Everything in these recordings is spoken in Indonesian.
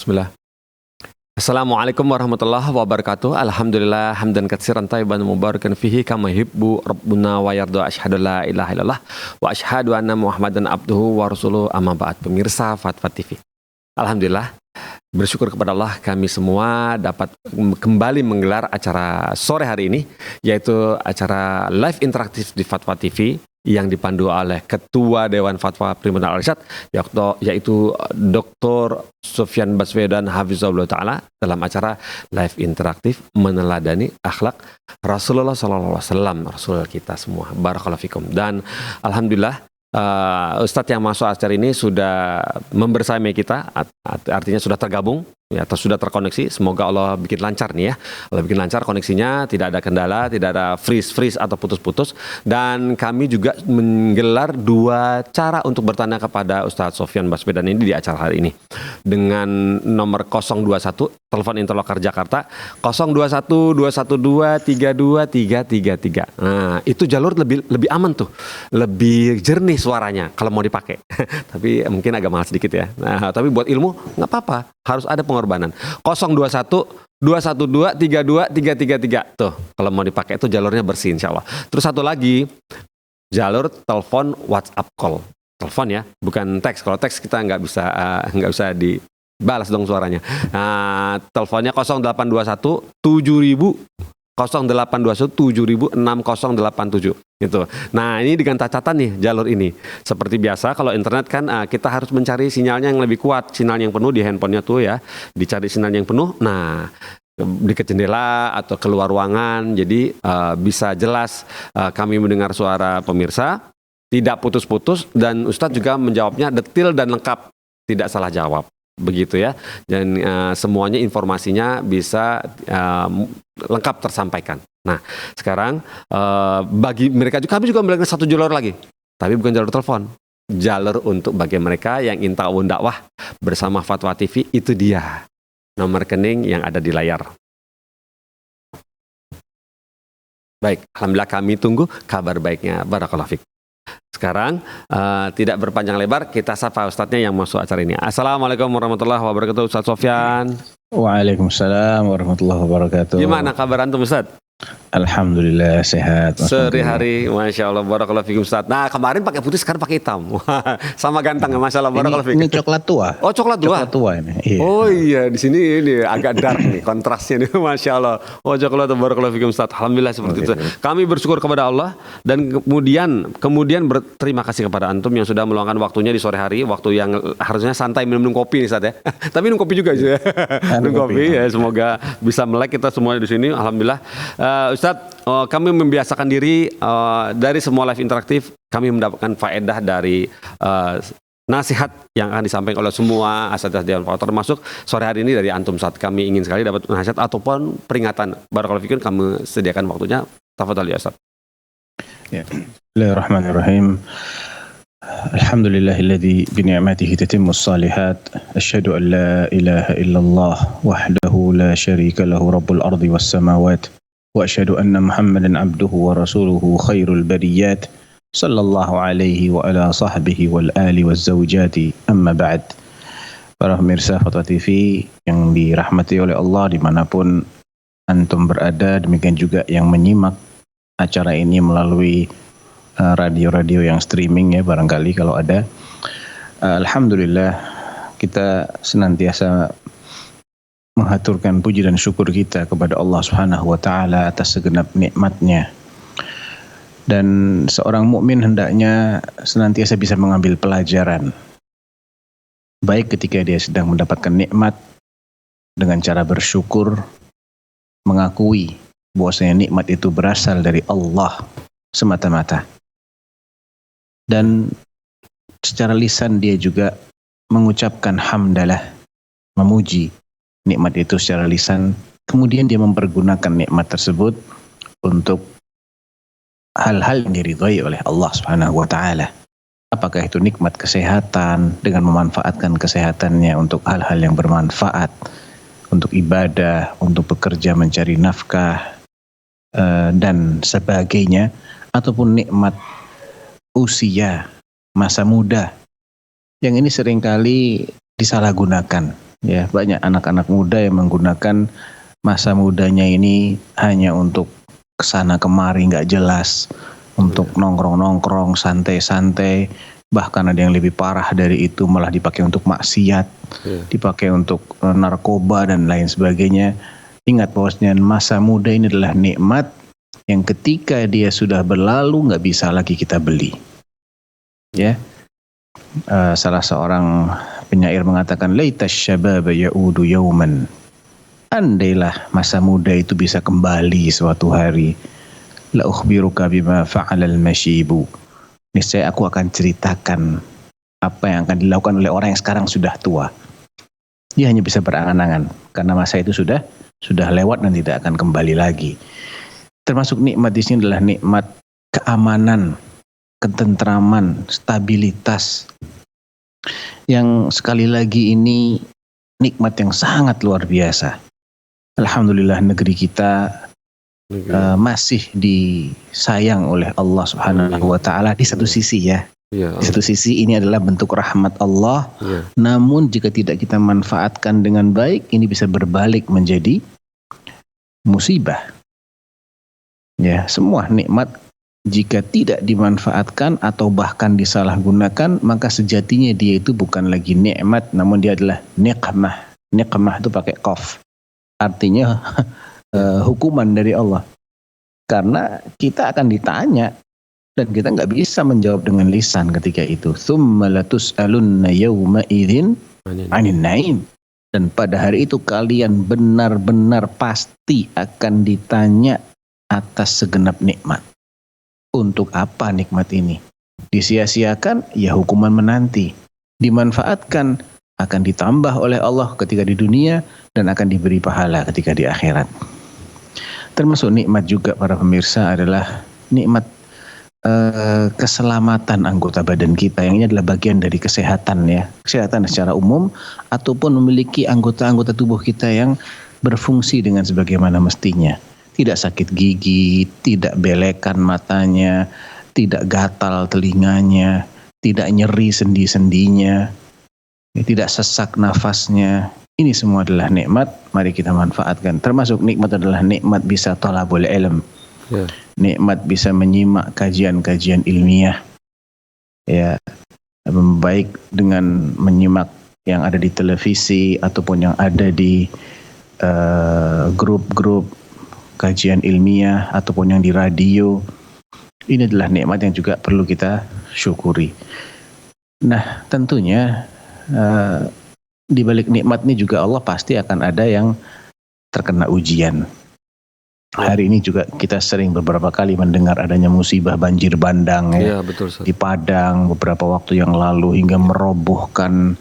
Bismillah. Assalamualaikum warahmatullahi wabarakatuh. Alhamdulillah hamdan katsiran thayyiban mubarakan fihi kama yuhibbu rabbuna wa yarda. Asyhadu la ilaha illallah wa asyhadu anna Muhammadan abduhu wa rasuluhu. Amma ba'd. Pemirsa Fatwa TV. Alhamdulillah, bersyukur kepada Allah kami semua dapat kembali menggelar acara sore hari ini, yaitu acara live interaktif di Fatwa TV yang dipandu oleh Ketua Dewan Fatwa Perhimpunan Al-Irsyad, yaitu Dr. Sufyan Baswedan Hafizahullah Ta'ala, dalam acara live interaktif meneladani akhlak Rasulullah SAW, Rasul kita semua. Barakallahu fikum. Dan Alhamdulillah, Ustadz yang masuk acara ini sudah membersamai kita, artinya sudah tergabung, ya, atau sudah terkoneksi. Semoga Allah bikin lancar nih ya. Allah bikin lancar koneksinya, tidak ada kendala, tidak ada freeze atau putus-putus. Dan kami juga menggelar dua cara untuk bertanya kepada Ustadz Sufyan Baswedan ini di acara hari ini. Dengan nomor 021, telepon Interlokar Jakarta, 021 212 32333. Nah, itu jalur lebih aman tuh. Lebih jernih suaranya kalau mau dipakai. Tapi mungkin agak mahal sedikit ya. Nah, tapi buat ilmu nggak apa-apa, harus ada pengorbanan. 021 212 32333. Tuh, kalau mau dipakai itu jalurnya bersih insyaallah. Terus satu lagi, jalur telepon WhatsApp call. Telepon ya, bukan teks. Kalau teks kita nggak bisa dibalas dong suaranya. Nah, teleponnya 0821 7000 0821 7000 6087 gitu. Nah, ini dengan catatan nih jalur ini. Seperti biasa kalau internet kan kita harus mencari sinyalnya yang lebih kuat, sinyal yang penuh di handphonenya tuh ya. Dicari sinyal yang penuh. Nah, dekat jendela atau keluar ruangan, jadi bisa jelas kami mendengar suara pemirsa, tidak putus-putus, dan Ustadz juga menjawabnya detail dan lengkap, tidak salah jawab. Begitu ya, dan semuanya informasinya bisa lengkap tersampaikan. Nah, sekarang bagi mereka juga, kami juga memiliki satu jalur lagi, tapi bukan jalur telepon, jalur untuk bagi mereka yang ingin tahu dakwah bersama Fatwa TV. Itu dia nomor rekening yang ada di layar. Baik, alhamdulillah kami tunggu kabar baiknya. Barakallahu fiik. Sekarang tidak berpanjang lebar, kita sapa ustadznya yang masuk acara ini. Assalamualaikum warahmatullahi wabarakatuh, Ustadz Sufyan. Waalaikumsalam warahmatullahi wabarakatuh. Gimana kabar antum, Ustadz? Alhamdulillah sehat. Sehari-hari, Masya Allah, barakallahu fikum, Ustadz. Nah, kemarin pakai putih, sekarang pakai hitam. Sama ganteng ya, Masya Allah, barakallahu fikum. Ini coklat tua. Oh, coklat tua. Coklat tua ini. Iya. Oh iya, di sini ini agak dark nih kontrasnya nih, Masya Allah. Oh, coklat tua, barakallahu fikum, Ustadz. Alhamdulillah seperti itu. Kami bersyukur kepada Allah dan kemudian berterima kasih kepada antum yang sudah meluangkan waktunya di sore hari, waktu yang harusnya santai minum kopi nih, Ustadz ya. Tapi minum kopi juga ya. Minum kopi ya, semoga bisa melek kita semua di sini. Alhamdulillah. Ustadz, kami membiasakan diri dari semua live interaktif, kami mendapatkan faedah dari nasihat yang akan disampaikan oleh semua asatidz Dewan Fatwa, termasuk sore hari ini dari antum. Saat kami ingin sekali dapat nasihat ataupun peringatan, barakallahu fikum, kami sediakan waktunya. Tafadhal ya Ustadz. Ya. Bismillahirrahmanirrahim. Alhamdulillahilladzi bi ni'matihi tatimmus shalihat. Asyhadu an la ilaha illallah wahdahu la syarika lahu rabbul ardi was samawati. وأشهد أن محمدا عبده ورسوله خير البريات صلى الله عليه وعلى صحبه والآل والزوجات أما بعد. Para pemirsa Fatwa TV yang dirahmati oleh Allah dimanapun antum berada, demikian juga yang menyimak acara ini melalui radio-radio yang streaming ya barangkali kalau ada. Alhamdulillah kita senantiasa menghaturkan puji dan syukur kita kepada Allah Subhanahu wa taala atas segenap nikmatnya. Dan seorang mukmin hendaknya senantiasa bisa mengambil pelajaran, baik ketika dia sedang mendapatkan nikmat, dengan cara bersyukur, mengakui bahwasanya nikmat itu berasal dari Allah semata-mata. Dan secara lisan dia juga mengucapkan hamdalah, memuji nikmat itu secara lisan, kemudian dia mempergunakan nikmat tersebut untuk hal-hal yang diridhai oleh Allah Subhanahu wa taala. Apakah itu nikmat kesehatan, dengan memanfaatkan kesehatannya untuk hal-hal yang bermanfaat, untuk ibadah, untuk bekerja mencari nafkah dan sebagainya, ataupun nikmat usia, masa muda, yang ini seringkali disalahgunakan Ya, banyak anak-anak muda yang menggunakan masa mudanya ini hanya untuk kesana kemari nggak jelas, untuk nongkrong-nongkrong, santai-santai. Bahkan ada yang lebih parah dari itu, malah dipakai untuk maksiat, dipakai untuk narkoba dan lain sebagainya. Ingat bahwasanya masa muda ini adalah nikmat yang ketika dia sudah berlalu nggak bisa lagi kita beli. Ya, salah seorang penyair mengatakan, "Laita syababa ya'udu yauman." Andailah masa muda itu bisa kembali suatu hari. La ukhbiruka bima fa'alal masyibu. Niscaya aku akan ceritakan apa yang akan dilakukan oleh orang yang sekarang sudah tua. Dia hanya bisa berangan-angan karena masa itu sudah lewat dan tidak akan kembali lagi. Termasuk nikmat di sini adalah nikmat keamanan, ketentraman, stabilitas. Yang sekali lagi ini nikmat yang sangat luar biasa. Alhamdulillah negeri kita masih disayang oleh Allah Subhanahu wa taala di satu sisi ya. Di satu sisi ini adalah bentuk rahmat Allah. Namun jika tidak kita manfaatkan dengan baik, ini bisa berbalik menjadi musibah. Ya, semua nikmat jika tidak dimanfaatkan atau bahkan disalahgunakan, maka sejatinya dia itu bukan lagi nikmat, namun dia adalah niqmah. Niqmah itu pakai qaf. Artinya hukuman dari Allah. Karena kita akan ditanya dan kita nggak bisa menjawab dengan lisan ketika itu. Tsumma latus'alunna yawma idzin 'anil na'im. Dan pada hari itu kalian benar-benar pasti akan ditanya atas segenap nikmat. Untuk apa nikmat ini? Disia-siakan, ya hukuman menanti. Dimanfaatkan, akan ditambah oleh Allah ketika di dunia dan akan diberi pahala ketika di akhirat. Termasuk nikmat juga para pemirsa adalah nikmat keselamatan anggota badan kita, yang ini adalah bagian dari kesehatan ya, kesehatan secara umum, ataupun memiliki anggota-anggota tubuh kita yang berfungsi dengan sebagaimana mestinya. Tidak sakit gigi, tidak belekan matanya, tidak gatal telinganya, tidak nyeri sendi-sendinya, tidak sesak nafasnya. Ini semua adalah nikmat, mari kita manfaatkan. Termasuk nikmat adalah nikmat bisa thalabul ilm. Nikmat bisa menyimak kajian-kajian ilmiah. Ya, baik dengan menyimak yang ada di televisi ataupun yang ada di grup-grup kajian ilmiah ataupun yang di radio. Ini adalah nikmat yang juga perlu kita syukuri. Nah, tentunya di balik nikmat ini juga Allah pasti akan ada yang terkena ujian. Hari ini juga kita sering beberapa kali mendengar adanya musibah banjir bandang ya, betul, di Padang beberapa waktu yang lalu hingga merobohkan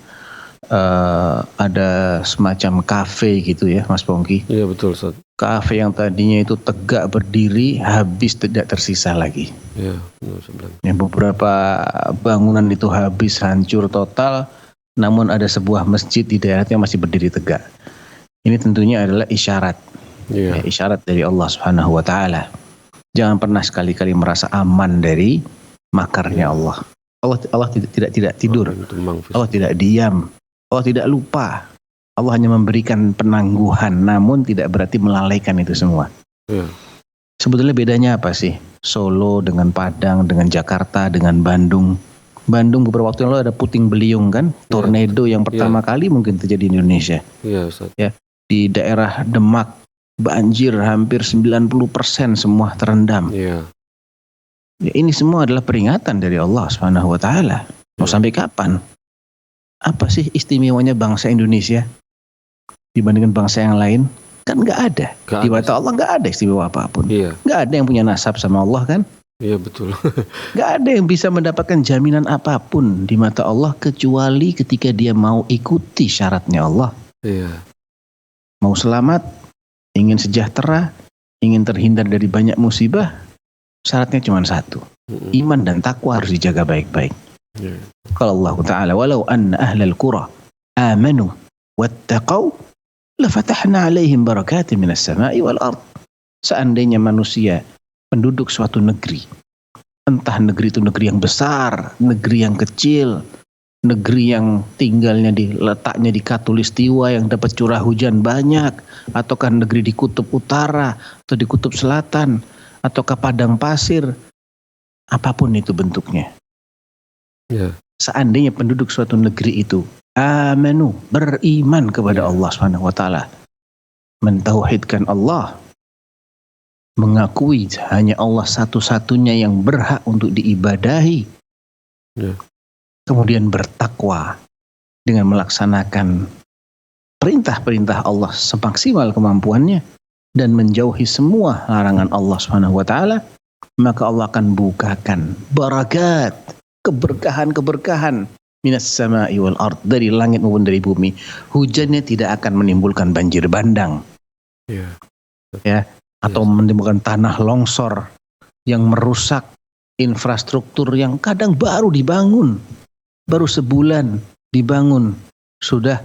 ada semacam kafe gitu ya Mas Pongki. Iya betul Ustaz. Kafe yang tadinya itu tegak berdiri habis tidak tersisa lagi. Iya, beberapa bangunan itu habis hancur total, namun ada sebuah masjid di daerahnya masih berdiri tegak. Ini tentunya adalah isyarat. Isyarat dari Allah Subhanahu wa taala. Jangan pernah sekali-kali merasa aman dari makarnya Allah. Allah tidak tidur. Allah tidak diam. Allah tidak lupa. Allah hanya memberikan penangguhan, namun tidak berarti melalaikan itu semua. Sebetulnya bedanya apa sih? Solo dengan Padang, dengan Jakarta, dengan Bandung. Bandung beberapa waktu yang lalu ada puting beliung kan, tornado yang pertama kali mungkin terjadi di Indonesia. Ustaz. Ya, di daerah Demak banjir hampir 90% semua terendam. Ya, ini semua adalah peringatan dari Allah Subhanahu wa taala. Mau sampai kapan? Apa sih istimewanya bangsa Indonesia dibandingkan bangsa yang lain? Kan nggak ada. Di mata Allah nggak ada istimewa apapun. Nggak ada yang punya nasab sama Allah kan? Iya betul. Nggak ada yang bisa mendapatkan jaminan apapun di mata Allah kecuali ketika dia mau ikuti syaratnya Allah. Mau selamat, ingin sejahtera, ingin terhindar dari banyak musibah, syaratnya cuma satu. Iman dan takwa harus dijaga baik-baik. Kalau Allah Ta'ala, walau anna ahlal qura amanu wattaqau lafatahna alaihim barakatin minas sama'i wal ard. Seandainya manusia, penduduk suatu negeri, entah negeri itu negeri yang besar, negeri yang kecil, negeri yang letaknya di Katulistiwa yang dapat curah hujan banyak, ataukah negeri di kutub utara atau di kutub selatan, ataukah padang pasir, apapun itu bentuknya. Ya. Seandainya penduduk suatu negeri itu amanu, beriman kepada Allah Subhanahu wa taala, mentauhidkan Allah, mengakui hanya Allah satu-satunya yang berhak untuk diibadahi, kemudian bertakwa dengan melaksanakan perintah-perintah Allah semaksimal kemampuannya dan menjauhi semua larangan Allah Subhanahu wa taala, maka Allah akan bukakan barakat, keberkahan-keberkahan minas sama'i wal ard, dari langit maupun dari bumi. Hujannya tidak akan menimbulkan banjir bandang. Ya, atau menimbulkan tanah longsor yang merusak infrastruktur yang kadang baru dibangun, baru sebulan dibangun sudah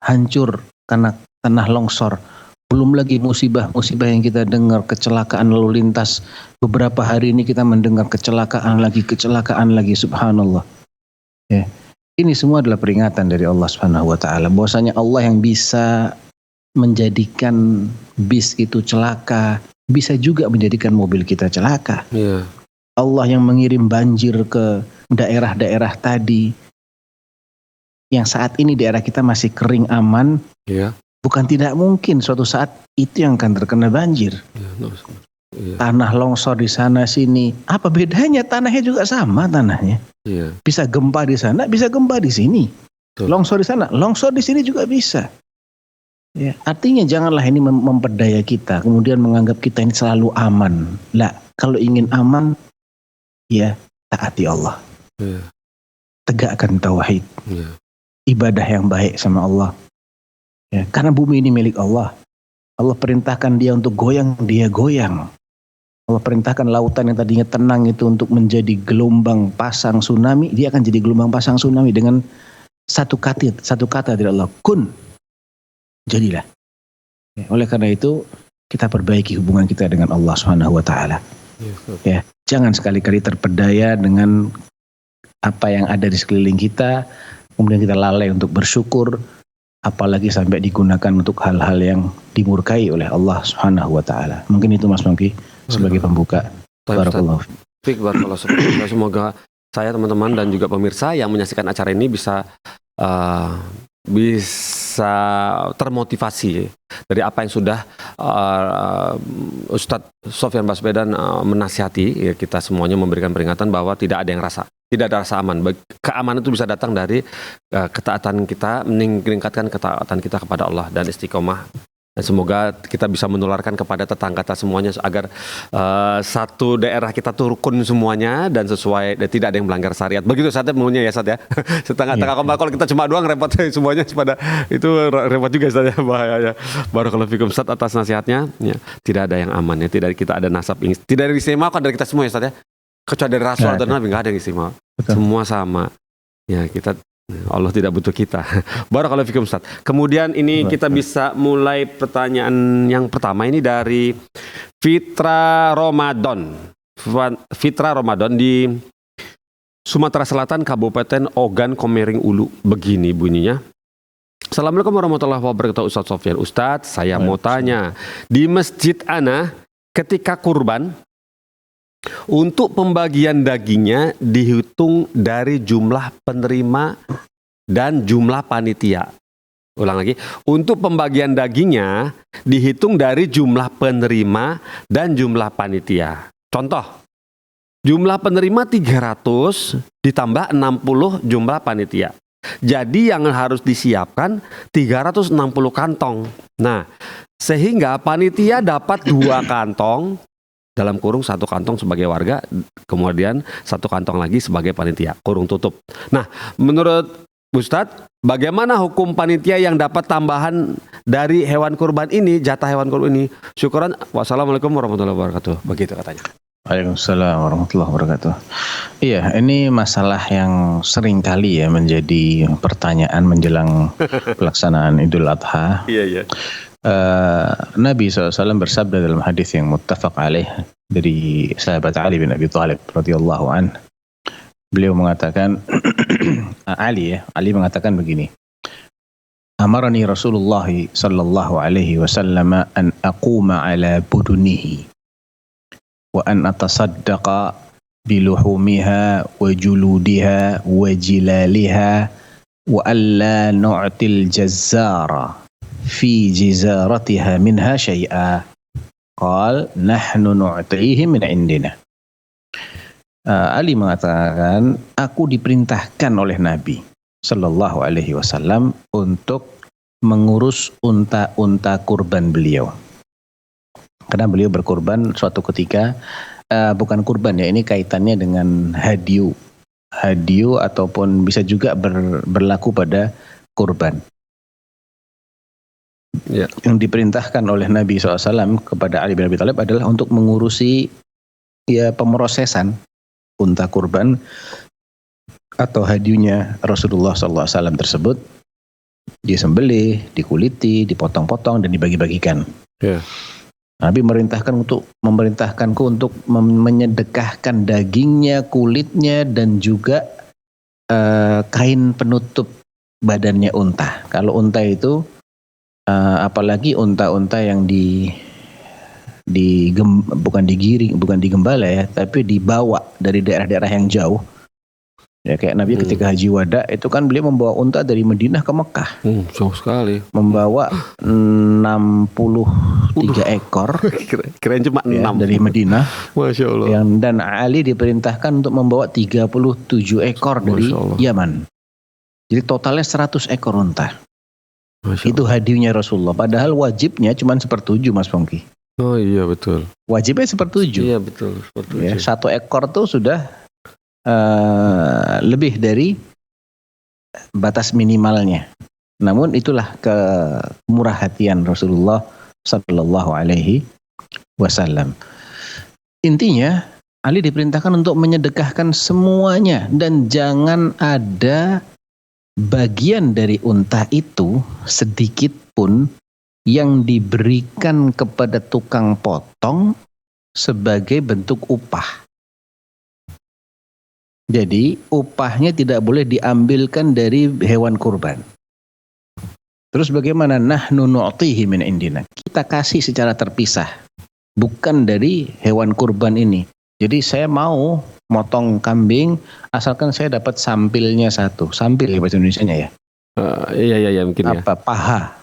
hancur karena tanah longsor. Belum lagi musibah-musibah yang kita dengar, kecelakaan lalu lintas. Beberapa hari ini kita mendengar kecelakaan lagi, subhanallah. Ya. Ini semua adalah peringatan dari Allah Subhanahu wa taala bahwasanya Allah yang bisa menjadikan bis itu celaka, bisa juga menjadikan mobil kita celaka. Allah yang mengirim banjir ke daerah-daerah tadi, yang saat ini daerah kita masih kering aman, bukan tidak mungkin suatu saat itu yang akan terkena banjir. Tanah longsor di sana sini, apa bedanya? Tanahnya juga sama tanahnya. Bisa gempa di sana, bisa gempa di sini. Longsor di sana, longsor di sini juga bisa. Ya, artinya janganlah ini memperdaya kita, kemudian menganggap kita ini selalu aman. Lah, kalau ingin aman, ya taati Allah. Tegakkan tauhid. Ibadah yang baik sama Allah. Ya, karena bumi ini milik Allah. Allah perintahkan dia untuk goyang, dia goyang. Allah perintahkan lautan yang tadinya tenang itu untuk menjadi gelombang pasang tsunami, dia akan jadi gelombang pasang tsunami dengan satu kata dari Allah, kun, jadilah. Ya, oleh karena itu kita perbaiki hubungan kita dengan Allah Subhanahu wa taala. Ya, jangan sekali-kali terpedaya dengan apa yang ada di sekeliling kita, kemudian kita lalai untuk bersyukur, apalagi sampai digunakan untuk hal-hal yang dimurkai oleh Allah Subhanahu wa taala. Mungkin itu Mas Mangki sebagai pembuka. Barakallahu fiik. Semoga saya, teman-teman dan juga pemirsa yang menyaksikan acara ini bisa termotivasi dari apa yang sudah Ustadz Sofyan Baswedan menasihati. Ya, kita semuanya memberikan peringatan bahwa tidak ada rasa aman. Keamanan itu bisa datang dari ketaatan kita, meningkatkan ketaatan kita kepada Allah dan istiqomah. Dan semoga kita bisa menularkan kepada tetangga kita semuanya agar satu daerah kita tuh rukun semuanya dan sesuai, dan tidak ada yang melanggar syariat. Begitu Ustadz maunya ya Ustadz ya. Setengah-tengah kalau kita cuma doang repot semuanya pada itu repot juga Ustadz ya, bahaya. Barakallahu fikum Ustadz atas nasihatnya. Ya, tidak ada yang aman ya, tidak kita ada nasab, tidak ada istimewa kan dari kita semua ya Ustadz ya. Kecuali dari Rasul atau Nabi nggak ada yang istimewa. Semua sama. Ya, Allah tidak butuh kita. Barakallahu fikum Ustaz. Kemudian ini kita bisa mulai pertanyaan yang pertama ini dari Fitra Ramadan. Fitra Ramadan di Sumatera Selatan, Kabupaten Ogan Komering Ulu. Begini bunyinya. Assalamualaikum warahmatullahi wabarakatuh Ustaz Sofyan. Ustaz, saya mau tanya, di masjid ana ketika kurban, untuk pembagian dagingnya dihitung dari jumlah penerima dan jumlah panitia. Ulang lagi. Untuk pembagian dagingnya dihitung dari jumlah penerima dan jumlah panitia. Contoh, jumlah penerima 300 ditambah 60 jumlah panitia. Jadi yang harus disiapkan 360 kantong. Nah, sehingga panitia dapat 2 kantong, dalam kurung 1 kantong sebagai warga, kemudian 1 kantong lagi sebagai panitia, kurung tutup. Nah, menurut Ustadz, bagaimana hukum panitia yang dapat tambahan dari hewan kurban ini, jatah hewan kurban ini? Syukuran, wassalamualaikum warahmatullahi wabarakatuh. Begitu katanya. Waalaikumsalam warahmatullahi wabarakatuh. Iya, ini masalah yang sering kali ya menjadi pertanyaan menjelang pelaksanaan Idul Adha. Iya. Nabi SAW bersabda dalam hadis yang muttafaq alaih dari sahabat Ali bin Abi Thalib radhiyallahu an. Beliau mengatakan, Ali mengatakan begini. Amarani Rasulullah sallallahu alaihi wasallam an aquma ala budunihi wa an atasaddaqa biluhumiha wa juludiha wa jilaliha wa alla nu'til jazzara fi jizaratiha minha syai'a. Qal nahnu nu'tihi min indina. Ali mengatakan, aku diperintahkan oleh Nabi Sallallahu Alaihi Wasallam untuk mengurus unta-unta kurban beliau. Karena beliau berkurban suatu ketika, bukan kurban ya, ini kaitannya dengan hadiu ataupun bisa juga berlaku pada kurban. Ya. Yang diperintahkan oleh Nabi SAW kepada Ali bin Abi Thalib adalah untuk mengurusi ya pemrosesan unta kurban atau hadiunya Rasulullah SAW tersebut, disembelih, dikuliti, dipotong-potong dan dibagi-bagikan. Yeah. Nabi memerintahkanku untuk menyedekahkan dagingnya, kulitnya dan juga kain penutup badannya unta. Kalau unta itu apalagi unta-unta yang bukan digembala ya, tapi dibawa dari daerah-daerah yang jauh. Ya kayak Nabi ketika haji wada itu kan beliau membawa unta dari Madinah ke Mekah. Jauh sekali. Membawa 63 ekor. Kirain cuma 6 dari Madinah. Masya Allah. Dan Ali diperintahkan untuk membawa 37 ekor dari Yaman. Jadi totalnya 100 ekor unta. Itu hadiahnya Rasulullah. Padahal wajibnya cuma 1/7 Mas Pongki. Oh iya betul. Wajibnya 1/7. Iya betul. 1/7. Ya, 1 ekor tuh sudah lebih dari batas minimalnya. Namun itulah kemurahhatian Rasulullah Sallallahu Alaihi Wasallam. Intinya Ali diperintahkan untuk menyedekahkan semuanya dan jangan ada bagian dari unta itu sedikit pun yang diberikan kepada tukang potong sebagai bentuk upah. Jadi upahnya tidak boleh diambilkan dari hewan kurban. Terus bagaimana? Nahnu nu'tihi min indina. Kita kasih secara terpisah. Bukan dari hewan kurban ini. Jadi saya mau motong kambing asalkan saya dapat sampilnya satu. Sampil ya bahasa Indonesianya ya. Iya mungkin ya. Apa paha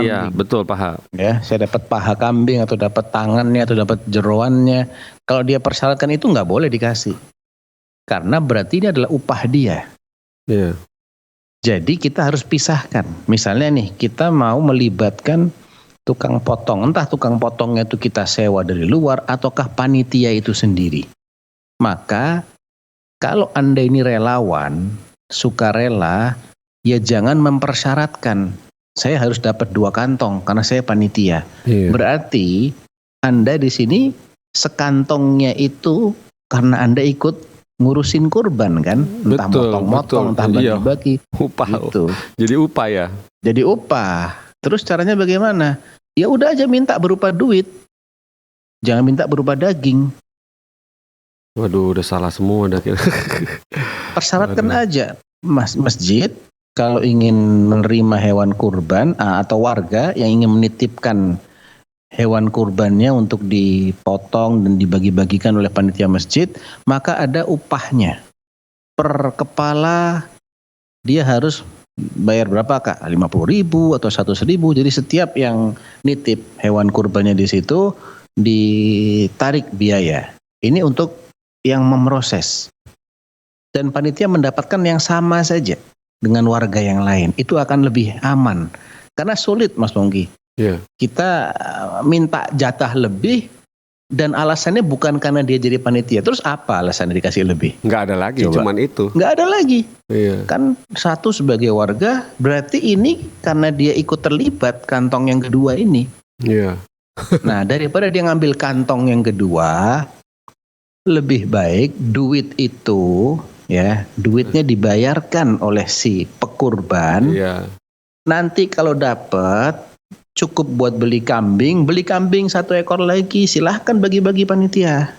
ya, betul paha. Ya, saya dapat paha kambing atau dapat tangannya atau dapat jeroannya. Kalau dia persyaratkan itu nggak boleh dikasih. Karena berarti ini adalah upah dia. Yeah. Jadi kita harus pisahkan. Misalnya nih, kita mau melibatkan tukang potong. Entah tukang potongnya itu kita sewa dari luar ataukah panitia itu sendiri. Maka kalau Anda ini relawan, sukarela, ya jangan mempersyaratkan. Saya harus dapat 2 kantong karena saya panitia. Yeah. Berarti Anda di sini sekantongnya itu karena Anda ikut ngurusin kurban kan, entah motong-motong, entah bagi-bagi, upah gitu. Jadi upah ya. Jadi upah. Terus caranya bagaimana? Ya udah aja minta berupa duit, jangan minta berupa daging. Waduh, udah salah semua dah. Persyaratkan aja, masjid kalau ingin menerima hewan kurban atau warga yang ingin menitipkan hewan kurbannya untuk dipotong dan dibagi-bagikan oleh panitia masjid, maka ada upahnya. Per kepala dia harus bayar berapa Kak? 50.000 atau 100.000. Jadi setiap yang nitip hewan kurbannya di situ ditarik biaya. Ini untuk yang memproses. Dan panitia mendapatkan yang sama saja dengan warga yang lain. Itu akan lebih aman. Karena sulit Mas Pongki. Yeah. Kita minta jatah lebih dan alasannya bukan karena dia jadi panitia. Terus apa alasannya dikasih lebih? Nggak ada lagi, cuman itu. Nggak ada lagi. Yeah. Kan satu sebagai warga, berarti ini karena dia ikut terlibat kantong yang kedua ini. Iya. Yeah. Nah, daripada dia ngambil kantong yang kedua, lebih baik duit itu ya, duitnya dibayarkan oleh si pekurban. Yeah. Nanti kalau dapat cukup buat beli kambing 1 ekor lagi, silahkan bagi-bagi panitia.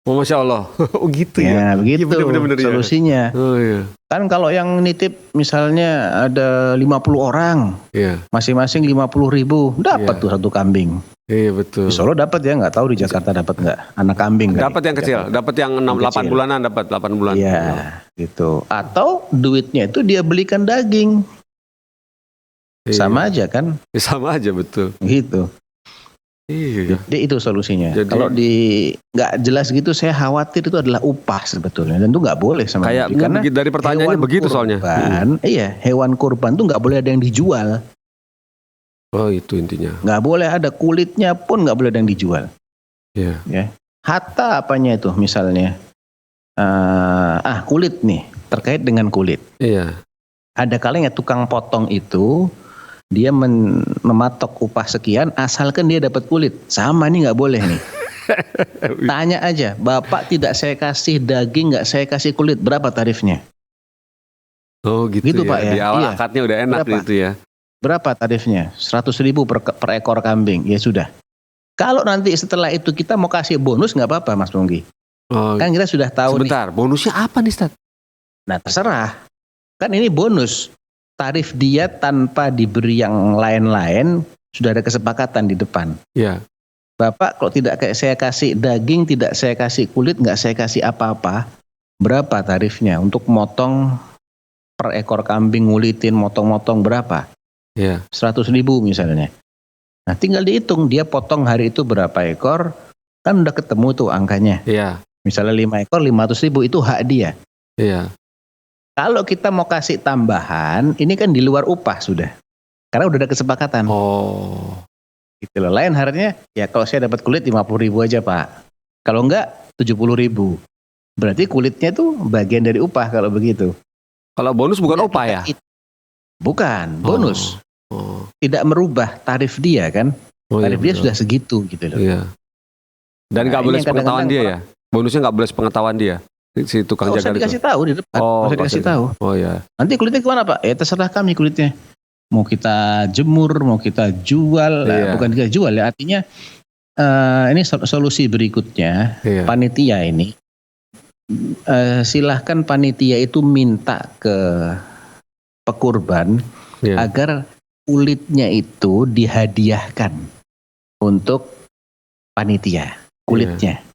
Oh, Masya Allah. Oh gitu ya. Ya, begitu Iya, bener-bener ya. solusinya. Oh iya. Kan kalau yang nitip misalnya ada 50 orang, Iya. masing-masing 50.000, dapat Iya. tuh satu kambing. Iya betul. Di Solo dapat ya, nggak tahu di Jakarta dapat nggak anak kambing kali. Dapat yang Di kecil, Jakarta. dapat yang 8 kecil. bulanan, dapat 8 bulan. Iya, gitu. Atau duitnya itu dia belikan daging, Iya. sama aja kan, Ya, sama aja betul. gitu. Iya. Jadi itu solusinya. Jadi- Kalau nggak jelas gitu, saya khawatir itu adalah upah sebetulnya, dan itu nggak boleh sama Kayak Nabi. Karena dari pertanyaannya hewan begitu soalnya. kurban, iya, hewan kurban tuh nggak boleh ada yang dijual, Oh itu intinya. nggak boleh ada kulitnya pun nggak boleh ada yang dijual. Iya. Ya, hatta apanya itu misalnya, kulit nih, terkait dengan kulit. Iya. Ada kalanya tukang potong itu dia mematok upah sekian asalkan dia dapat kulit. Sama nih nggak boleh nih. Tanya aja, Bapak tidak saya kasih daging, nggak saya kasih kulit, berapa tarifnya? Oh gitu, Gitu, ya. Pak, ya? Di awal Iya. akadnya udah enak Berapa? gitu ya. Berapa tarifnya? 100.000 per ekor kambing. Ya sudah. Kalau nanti setelah itu kita mau kasih bonus nggak apa-apa, Mas Punggi. Oh, Kan kita sudah tahu nih. sebentar, bonusnya apa nih, Ustaz? Nah terserah. Kan ini bonus. Tarif dia tanpa diberi yang lain-lain, sudah ada kesepakatan di depan. Iya. Bapak kalau tidak kayak saya kasih daging, tidak saya kasih kulit, nggak saya kasih apa-apa, berapa tarifnya untuk motong per ekor kambing, ngulitin, motong-motong berapa? Iya. 100.000 misalnya. Nah tinggal dihitung dia potong hari itu berapa ekor, kan udah ketemu tuh angkanya. Iya. Misalnya 5 ekor 500.000 itu hak dia. Iya. Kalau kita mau kasih tambahan, ini kan di luar upah sudah. Karena udah ada kesepakatan. Oh. Gitu loh. Lain harinya, ya kalau saya dapat kulit 50.000 aja Pak. Kalau enggak 70.000. Berarti kulitnya tuh bagian dari upah kalau begitu. Kalau bonus bukan upah ya? Bukan, bonus. Oh. Tidak merubah tarif dia kan. Oh, iya, Tarif dia betul. sudah segitu gitu loh. Iya. Dan Nah, nggak ini boleh yang sepengetahuan dia kadang-kadang ya? Bonusnya nggak boleh sepengetahuan dia? Si tukang Nggak usah jagal itu? dikasih tahu di depan. Oh, Nggak usah dikasih tahu. Oh ya. Nanti kulitnya kemana Pak? Ya terserah kami kulitnya. Mau kita jemur, mau kita jual. Iya. Bukan kita jual ya. Artinya ini solusi berikutnya. Iya. Panitia ini. Silahkan panitia itu minta ke pekurban. Iya. Agar kulitnya itu dihadiahkan untuk panitia. Kulitnya.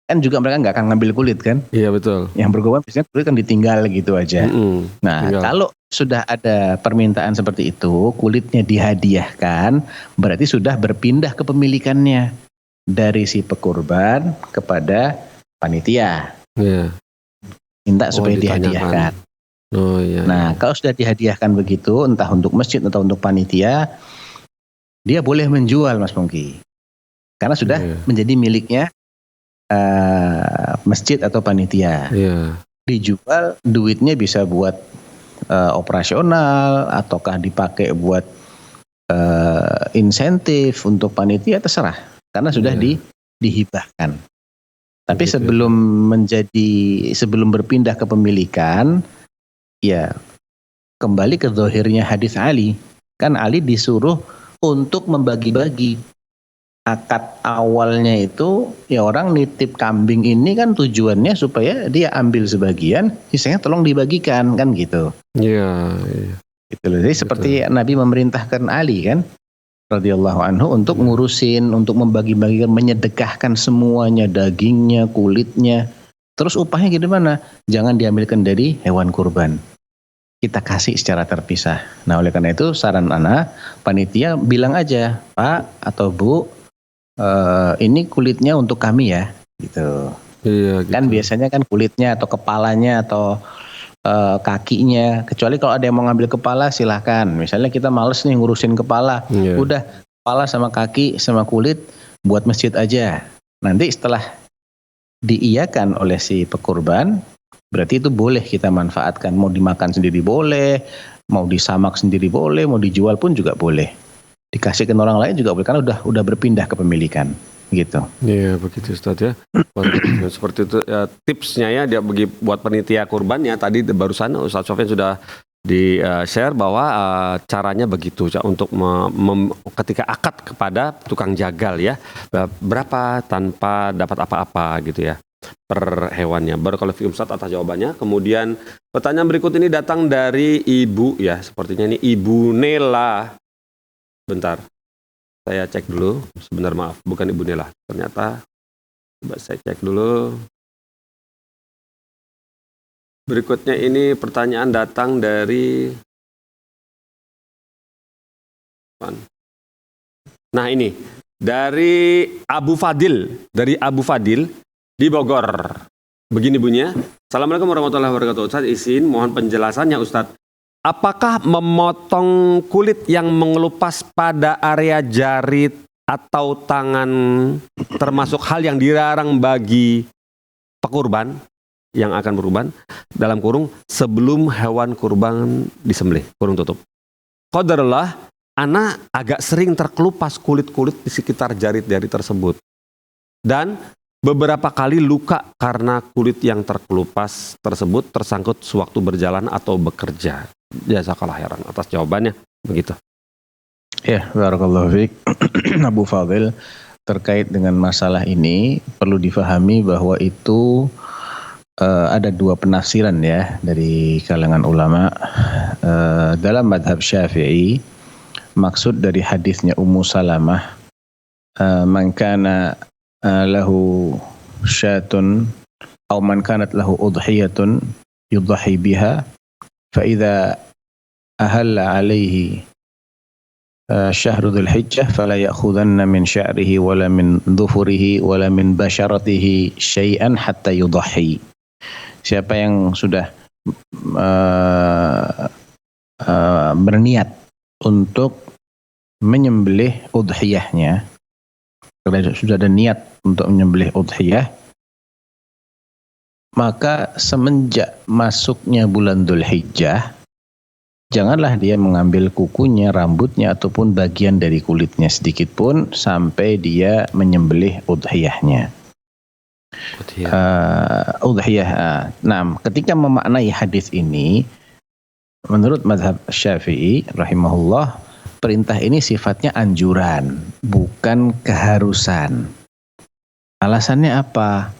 Kan juga mereka nggak akan ngambil kulit kan. Iya betul. Yang berkorban biasanya kulit kan ditinggal gitu aja. Mm-mm. Nah, Tinggal. kalau sudah ada permintaan seperti itu, kulitnya dihadiahkan, berarti sudah berpindah kepemilikannya dari si pekurban kepada panitia. Iya. Minta supaya ditanyakan. dihadiahkan. Oh iya. Nah, kalau sudah dihadiahkan begitu, entah untuk masjid atau untuk panitia, dia boleh menjual, Mas Pongki. Karena sudah Iya. menjadi miliknya masjid atau panitia. Iya. Dijual, duitnya bisa buat operasional ataukah dipakai buat insentif untuk panitia, terserah karena sudah Iya. dihibahkan. Tapi Begitu. sebelum berpindah kepemilikan, ya kembali ke zahirnya hadis Ali. Kan Ali disuruh untuk membagi-bagi. Akad awalnya itu ya orang nitip kambing ini kan tujuannya supaya dia ambil sebagian, sisanya tolong dibagikan kan gitu. Iya. Iya. Gitu loh. Jadi seperti Nabi memerintahkan Ali kan radhiyallahu anhu untuk ngurusin, untuk membagi-bagikan, menyedekahkan semuanya, dagingnya, kulitnya. Terus upahnya gimana? Jangan diambilkan dari hewan kurban. Kita kasih secara terpisah. Nah, oleh karena itu saran ana, panitia bilang aja, Pak atau Bu, ini kulitnya untuk kami ya, gitu. Iya. Gitu. Kan biasanya kan kulitnya atau kepalanya atau kakinya. Kecuali kalau ada yang mau ngambil kepala silahkan. Misalnya kita males nih ngurusin kepala, Iya. udah kepala sama kaki sama kulit buat masjid aja. Nanti setelah diiyakan oleh si pekurban, berarti itu boleh kita manfaatkan. Mau dimakan sendiri boleh, mau disamak sendiri boleh, mau dijual pun juga boleh. Dikasihkan orang lain juga boleh karena udah berpindah kepemilikan gitu. Iya begitu Ustaz ya. Seperti itu ya, tipsnya ya dia buat panitia kurban ya tadi barusan Ustaz Sofyan sudah di share bahwa caranya begitu untuk ketika akad kepada tukang jagal ya berapa tanpa dapat apa-apa gitu ya. per hewannya. Barakallahu fiikum Ustaz atas jawabannya. Kemudian pertanyaan berikut ini datang dari Ibu ya, sepertinya ini Ibu Nela. Bentar, saya cek dulu. Sebentar maaf, bukan Ibu Nela. Ternyata, coba saya cek dulu. Berikutnya ini pertanyaan datang dari... Nah ini, dari Abu Fadil di Bogor. Begini bunyinya. Assalamualaikum warahmatullahi wabarakatuh. Ustaz izin mohon penjelasannya Ustaz. Apakah memotong kulit yang mengelupas pada area jari atau tangan termasuk hal yang dilarang bagi pekurban yang akan berkurban dalam kurung sebelum hewan kurban disembelih, kurung tutup. Qadarullah, ana agak sering terkelupas kulit-kulit di sekitar jari-jari tersebut. Dan beberapa kali luka karena kulit yang terkelupas tersebut tersangkut sewaktu berjalan atau bekerja. Jazakallah khairan atas jawabannya. Begitu. Ya, barakallahu fiik. Abu Fadil, terkait dengan masalah ini perlu difahami bahwa itu ada dua penafsiran ya dari kalangan ulama. Dalam madhab Syafi'i, maksud dari hadisnya Ummu Salamah, man kana lahu syatun atau man kanat lahu udhiyatun yudhi biha fa idza ahalla alaihi syahrul dzulhijjah fala ya'khudanna min sya'rihi wala min dhufurihi wala min basharatihi syai'an hatta yudhi. Siapa yang sudah berniat untuk menyembelih udhiyahnya, sudah ada niat untuk menyembelih udhiyah, maka semenjak masuknya bulan Dzulhijjah, janganlah dia mengambil kukunya, rambutnya, ataupun bagian dari kulitnya sedikit pun sampai dia menyembelih udhiyahnya. Udhiyah. Nah, ketika memaknai hadis ini, menurut mazhab Syafi'i rahimahullah, perintah ini sifatnya anjuran, bukan keharusan. Alasannya apa?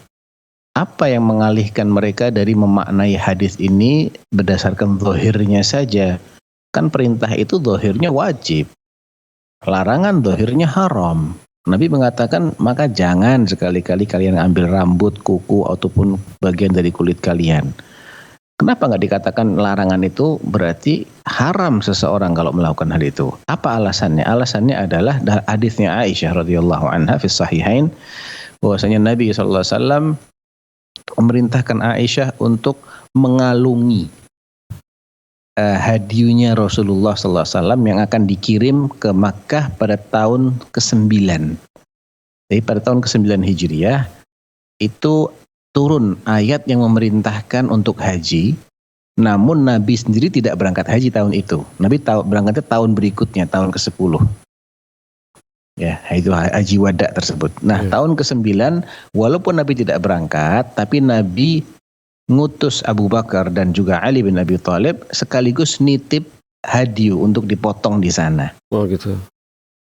Apa yang mengalihkan mereka dari memaknai hadis ini berdasarkan zahirnya saja? Kan perintah itu zahirnya wajib, larangan zahirnya haram. Nabi mengatakan, maka jangan sekali-kali kalian ambil rambut, kuku, ataupun bagian dari kulit kalian. Kenapa nggak dikatakan larangan itu berarti haram seseorang kalau melakukan hal itu? Apa alasannya? Alasannya adalah hadisnya Aisyah radhiyallahu anha fi sahihain, bahwasanya Nabi SAW memerintahkan Aisyah untuk mengalungi hadiunya Rasulullah SAW yang akan dikirim ke Makkah pada tahun ke-9. Jadi pada tahun ke-9 Hijriah itu turun ayat yang memerintahkan untuk haji, namun Nabi sendiri tidak berangkat haji tahun itu. Nabi berangkatnya tahun berikutnya, tahun ke-10. Ya, itu haji wada tersebut. Nah, tahun ke-9 walaupun Nabi tidak berangkat, tapi Nabi ngutus Abu Bakar dan juga Ali bin Abi Thalib sekaligus nitip hadiu untuk dipotong di sana. Oh gitu.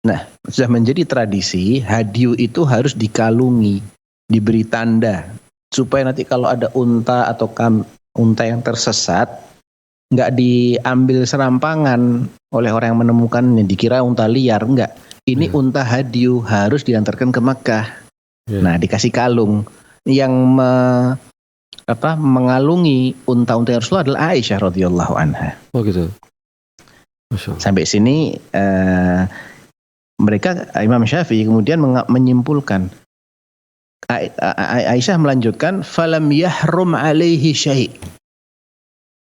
Nah, sudah menjadi tradisi hadiu itu harus dikalungi, diberi tanda supaya nanti kalau ada unta atau unta yang tersesat nggak diambil serampangan oleh orang yang menemukannya, dikira unta liar. Enggak, ini unta hadiu harus diantarkan ke Makkah. Nah, dikasih kalung. Yang mengalungi unta-unta Rasulullah adalah Aisyah radhiyallahu anha. Oh gitu. Sampai sini mereka, Imam Syafi'i kemudian menyimpulkan, Aisyah melanjutkan, falam yahrum alaihi syai'.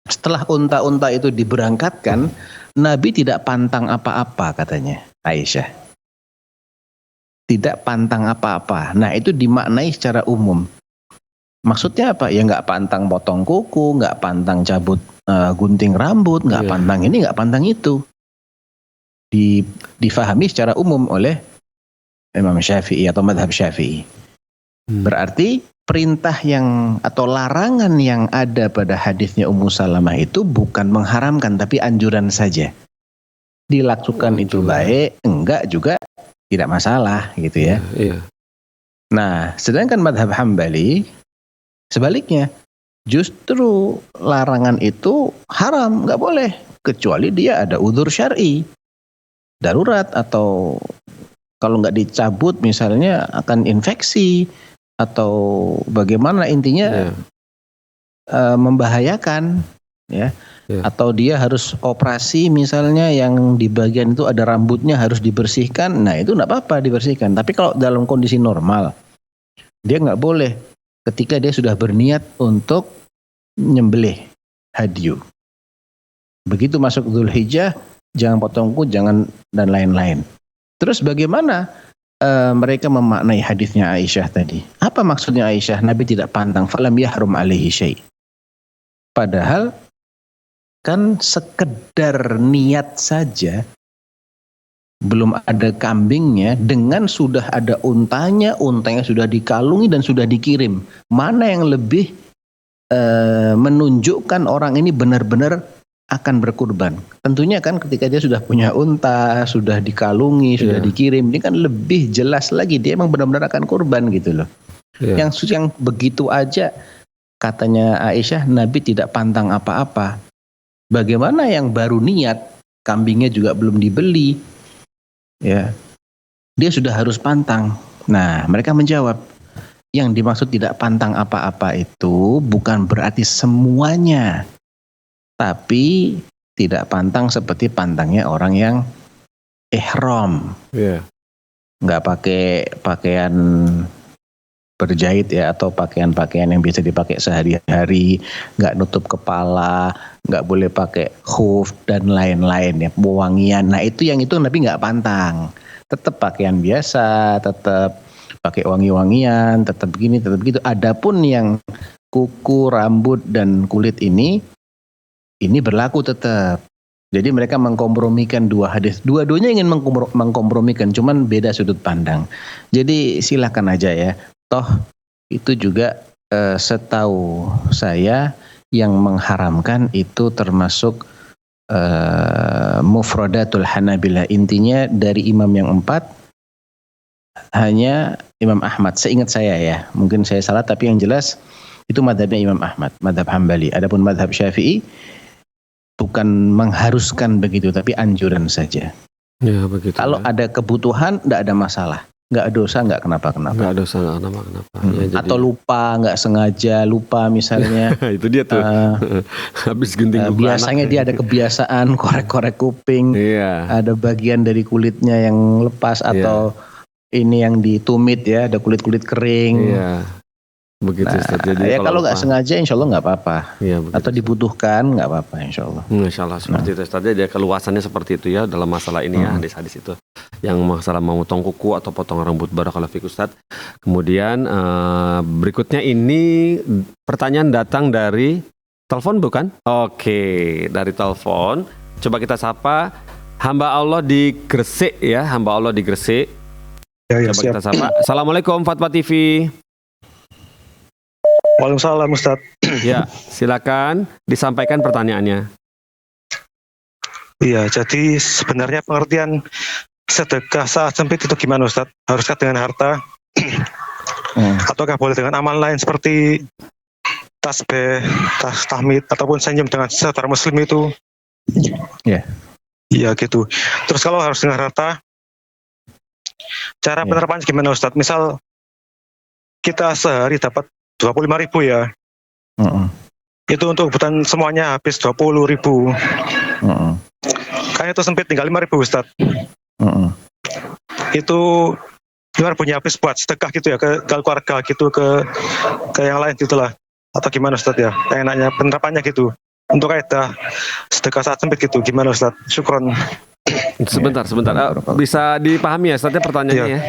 Setelah unta-unta itu diberangkatkan, Nabi tidak pantang apa-apa, katanya Aisyah. Tidak pantang apa-apa. Nah, itu dimaknai secara umum. Maksudnya apa? Ya nggak pantang potong kuku, nggak pantang cabut gunting rambut, nggak pantang ini, nggak pantang itu. Difahami secara umum oleh Imam Syafi'i atau madhab Syafi'i. Berarti perintah yang atau larangan yang ada pada hadisnya Ummu Salamah itu bukan mengharamkan, tapi anjuran saja. Dilakukan itu baik, enggak juga tidak masalah gitu ya. Nah, sedangkan madhab Hambali Sebaliknya, justru larangan itu haram, nggak boleh. Kecuali dia ada udzur syar'i, darurat, atau kalau nggak dicabut misalnya akan infeksi, atau bagaimana intinya membahayakan, ya. Atau dia harus operasi misalnya yang di bagian itu ada rambutnya harus dibersihkan, nah itu nggak apa-apa dibersihkan. Tapi kalau dalam kondisi normal, dia nggak boleh ketika dia sudah berniat untuk nyembelih hadyu. Begitu masuk Dzulhijjah, jangan potong kuku, jangan dan lain-lain. Terus bagaimana mereka memaknai hadisnya Aisyah tadi? Apa maksudnya Aisyah? Nabi tidak pantang, falam yahrum alaihi syai'. Padahal kan sekedar niat saja, belum ada kambingnya, dengan sudah ada untanya sudah dikalungi dan sudah dikirim. Mana yang lebih menunjukkan orang ini benar-benar akan berkurban? Tentunya kan ketika dia sudah punya unta, sudah dikalungi, sudah dikirim, ini kan lebih jelas lagi dia memang benar-benar akan kurban gitu loh. Yang begitu aja katanya Aisyah, Nabi tidak pantang apa-apa. Bagaimana yang baru niat, kambingnya juga belum dibeli, ya, dia sudah harus pantang. Nah, mereka menjawab, yang dimaksud tidak pantang apa-apa itu bukan berarti semuanya, tapi tidak pantang seperti pantangnya orang yang ihram, nggak pakai pakaian berjahit ya, atau pakaian-pakaian yang bisa dipakai sehari-hari, nggak nutup kepala, nggak boleh pakai khuf dan lain-lain ya, wangian. Nah itu Nabi nggak pantang, tetap pakaian biasa, tetap pakai wangi-wangian, tetap begini, tetap begitu. Adapun yang kuku, rambut dan kulit ini berlaku tetap. Jadi mereka mengkompromikan dua hadis, dua-duanya ingin mengkompromikan, cuman beda sudut pandang. Jadi silakan aja ya. Toh itu juga setahu saya yang mengharamkan itu termasuk mufradatul Hanabilah. Intinya dari imam yang 4 hanya Imam Ahmad. Seingat saya ya, mungkin saya salah, tapi yang jelas itu madhabnya Imam Ahmad, madhab Hambali. Adapun madhab Syafi'i bukan mengharuskan begitu, tapi anjuran saja. Ya begitu. Kalau ada kebutuhan, tidak ada masalah. Nggak dosa, nggak kenapa-kenapa. Nggak dosa, nggak kenapa-kenapa. Ya, jadi... Atau nggak sengaja lupa misalnya. Itu dia tuh. Habis gunting kuku biasanya anak. Dia ada kebiasaan korek-korek kuping. Ada bagian dari kulitnya yang lepas, atau ini yang ditumit ya, ada kulit-kulit kering. Begitu Ustaz. Jadi kalau nggak sengaja insya Allah nggak apa-apa. Atau dibutuhkan nggak apa-apa insya Allah. Insya Allah seperti itu Ustaz. Jadi keluasannya seperti itu ya dalam masalah ini ya, hadis-hadis itu. Yang masalah memotong kuku atau potong rambut, barakallahu fiik Ustaz. Kemudian berikutnya ini pertanyaan datang dari telepon bukan? Oke, dari telepon. Coba kita sapa hamba Allah di Gresik ya, hamba Allah di Gresik. Coba kita sapa. Assalamualaikum Fatwa TV. Waalaikumsalam Ustaz. Ya, silakan disampaikan pertanyaannya. Iya, jadi sebenarnya pengertian sedekah saat sempit itu gimana Ustaz? Haruskah dengan harta? Ataukah boleh dengan amal lain seperti tasbih, tahmid, ataupun senyum dengan saudara muslim itu? Iya gitu. Terus kalau harus dengan harta, cara penerapannya gimana Ustaz? Misal kita sehari dapat 25.000 ya. Itu untuk kebutuhan semuanya habis 20.000. Kan itu sempit, tinggal 5.000 Ustaz. Itu gimana, punya habis buat sedekah gitu ya, ke keluarga gitu, ke yang lain gitulah. Atau gimana Ustaz ya? Enaknya penerapannya gitu. Untuk kaidah sedekah saat sempit gitu, gimana Ustaz? Syukron. Sebentar. Bisa dipahami ya Ustaznya pertanyaannya ya?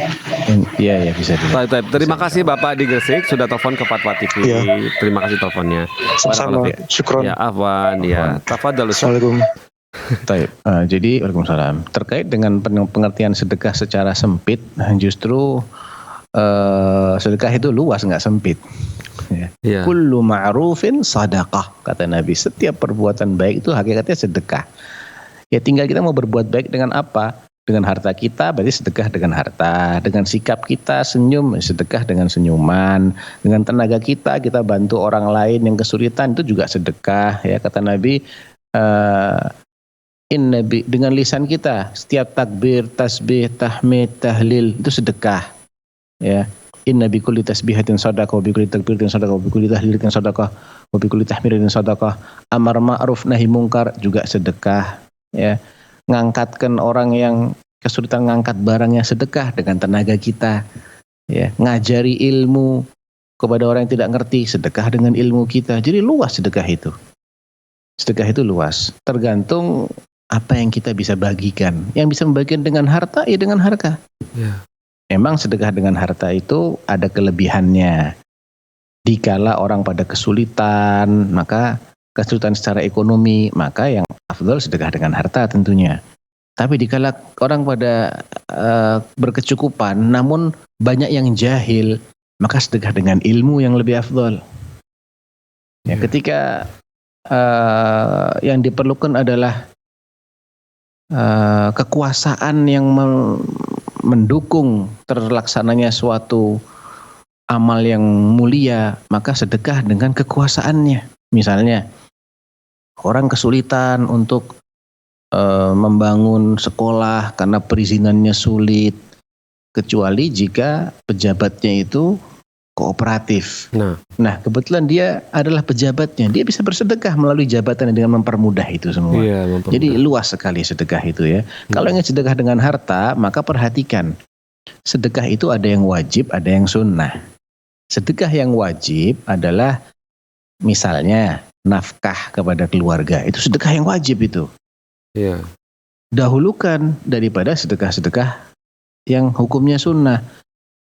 Iya, bisa. Terima kasih Bapak di Gresik sudah telepon ke Fatwa TV. Terima kasih teleponnya. Sama-sama. Syukron. Ya, afwan ya. Tafadhal. Assalamualaikum. Jadi Waalaikumsalam. Terkait dengan pengertian sedekah secara sempit, justru sedekah itu luas, nggak sempit. Kullu ma'rufin sadaqah, kata Nabi. Setiap perbuatan baik itu hakikatnya sedekah. Ya tinggal kita mau berbuat baik dengan apa. dengan harta kita berarti sedekah dengan harta, dengan sikap kita senyum sedekah dengan senyuman, dengan tenaga kita bantu orang lain yang kesulitan itu juga sedekah ya, kata Nabi dengan lisan kita setiap takbir, tasbih, tahmid, tahlil itu sedekah ya. Inna bi kulli tasbihatin shadaqah wa bi kulli takbiratin shadaqah wa bi kulli tahlilatin shadaqah wa bi kulli tahmidatin shadaqah. Amar ma'ruf nahi mungkar juga sedekah ya. Ngangkatkan orang yang kesulitan ngangkat barangnya sedekah dengan tenaga kita ya. Ngajari ilmu kepada orang yang tidak ngerti sedekah dengan ilmu kita. Jadi luas sedekah itu. Sedekah itu luas. Tergantung apa yang kita bisa bagikan. Yang bisa membagikan dengan harta ya dengan harta. Ya. Memang sedekah dengan harta itu ada kelebihannya. Dikala orang pada kesulitan, maka kesulitan secara ekonomi, maka yang afdal sedekah dengan harta tentunya. Tapi dikala orang pada berkecukupan, namun banyak yang jahil, maka sedekah dengan ilmu yang lebih afdal. Ya, ketika yang diperlukan adalah kekuasaan yang mendukung terlaksananya suatu amal yang mulia, maka sedekah dengan kekuasaannya. Misalnya orang kesulitan untuk membangun sekolah karena perizinannya sulit, kecuali jika pejabatnya itu kooperatif. Nah, kebetulan dia adalah pejabatnya, dia bisa bersedekah melalui jabatannya dengan mempermudah itu semua. Iya, Jadi luas sekali sedekah itu ya. Kalau ingin sedekah dengan harta, maka perhatikan. Sedekah itu ada yang wajib, ada yang sunnah. Sedekah yang wajib adalah misalnya nafkah kepada keluarga. Itu sedekah yang wajib itu. Iya. Dahulukan daripada sedekah-sedekah yang hukumnya sunnah.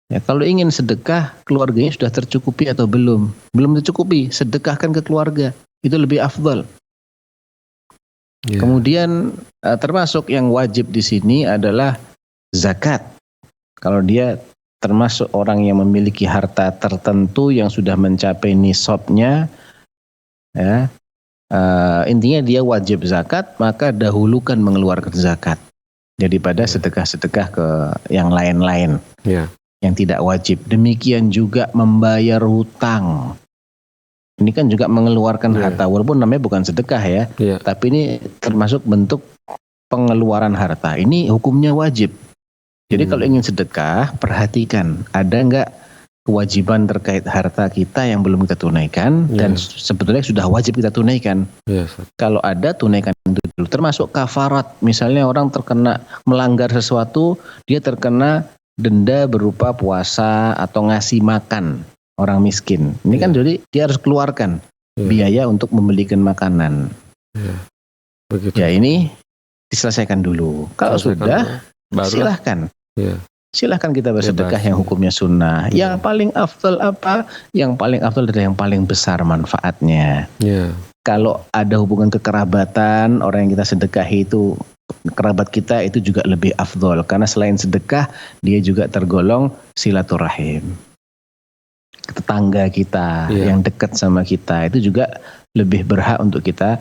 Ya, kalau ingin sedekah, keluarganya sudah tercukupi atau belum? Belum tercukupi, sedekahkan ke keluarga. Itu lebih afdal. Yeah. Kemudian termasuk yang wajib di sini adalah zakat. Kalau dia termasuk orang yang memiliki harta tertentu yang sudah mencapai nisabnya, ya, intinya dia wajib zakat, maka dahulukan mengeluarkan zakat daripada sedekah-sedekah ke yang lain-lain. Yeah. Yang tidak wajib. Demikian juga membayar hutang. Ini kan juga mengeluarkan harta, walaupun namanya bukan sedekah ya, tapi ini termasuk bentuk pengeluaran harta. Ini hukumnya wajib. Jadi kalau ingin sedekah, perhatikan ada enggak kewajiban terkait harta kita yang belum kita tunaikan dan sebetulnya sudah wajib kita tunaikan. Kalau ada, tunaikan dulu. Termasuk kafarat. Misalnya orang terkena melanggar sesuatu, dia terkena denda berupa puasa atau ngasih makan orang miskin. Ini kan jadi dia harus keluarkan biaya untuk membelikan makanan. Begitu. Ya ini diselesaikan dulu. Kalau sudah, silahkan. Silahkan kita bersedekah yang hukumnya sunnah. Yang paling afdal apa? Yang paling afdal adalah yang paling besar manfaatnya. Kalau ada hubungan kekerabatan, orang yang kita sedekahi itu kerabat kita, itu juga lebih afdol karena selain sedekah dia juga tergolong silaturahim. Tetangga kita yang dekat sama kita itu juga lebih berhak untuk kita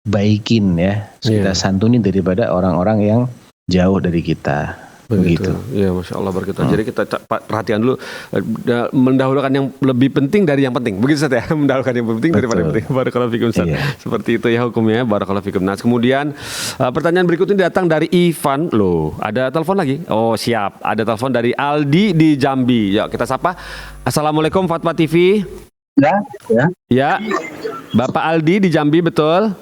baikin ya, kita santunin daripada orang-orang yang jauh dari kita. Begitu. Ya, Masya Allah berkata. Jadi kita perhatikan dulu, mendahulukan yang lebih penting dari yang penting. Begitu Ustaz ya, mendahulukan yang penting daripada yang penting. Barakallahu fikum Ustaz. Seperti itu ya hukumnya. Barakallahu fikum. Nah, kemudian pertanyaan berikut ini datang dari Ivan. Loh, ada telepon lagi? Oh, siap. Ada telepon dari Aldi di Jambi. Ya, kita sapa. Assalamualaikum Fatwa TV. Ya. Bapak Aldi di Jambi, betul?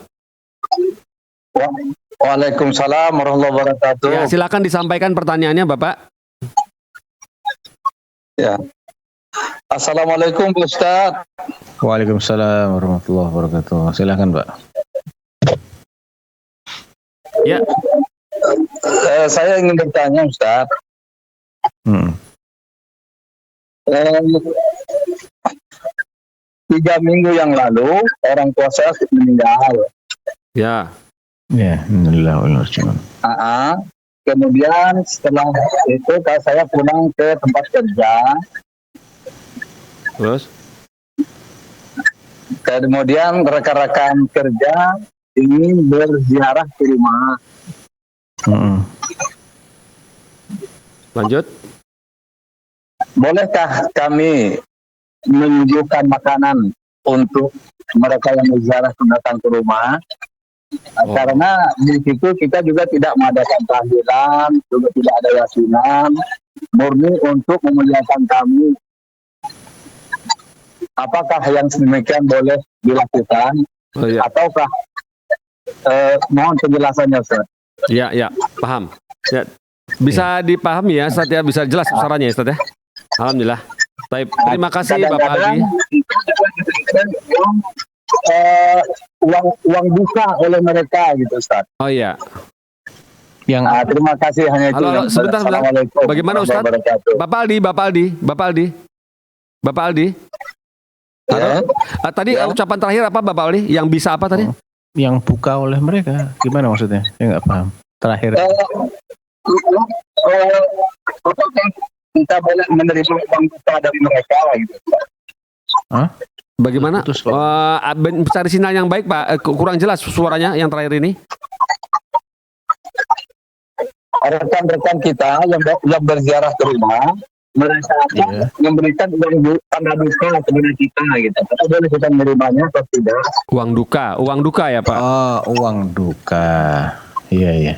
Waalaikumsalam warahmatullahi wabarakatuh. Ya, silakan disampaikan pertanyaannya, Bapak. Ya. Assalamualaikum Pak Ustaz. Waalaikumsalam warahmatullahi wabarakatuh. Silakan, Pak. Ya. Saya ingin bertanya, Ustaz. 3 minggu yang lalu orang tua saya meninggal. Ya. Ya, alhamdulillah. Kemudian setelah itu saya pulang ke tempat kerja. Terus? Kemudian rekan-rekan kerja ingin berziarah ke rumah. Lanjut. Bolehkah kami menunjukkan makanan untuk mereka yang berziarah datang ke rumah? Karena di situ kita juga tidak mengadakan tahlilan, juga tidak ada yasinan, murni untuk memuliakan kami. Apakah yang demikian boleh dilakukan? Oh, iya. Ataukah mohon penjelasannya, Ustaz? Ya, paham. Ya, bisa dipahami ya, Ustaz ya, bisa jelas sarannya, Ustaz ya. Alhamdulillah. Baik, terima kasih Bapak Aldi. Uang buka oleh mereka gitu, Ustaz. Oh iya. Terima kasih hanya itu. Halo, sebentar. Bagaimana Ustaz? Bapak Aldi. Halo? Tadi ucapan terakhir apa Bapak Aldi? Yang bisa apa tadi? Yang buka oleh mereka, gimana maksudnya? Saya nggak paham. Terakhir. Kita boleh menerima uang buka dari mereka gitu. Hah? Bagaimana? Cari sinyal yang baik Pak. Kurang jelas suaranya yang terakhir ini. Rekan-rekan kita yang berziarah ke rumah, mereka memberikan uang tanda duka kepada kita gitu. Kita boleh kita menerimanya atau tidak? Uang duka ya Pak. Oh, uang duka. Iya.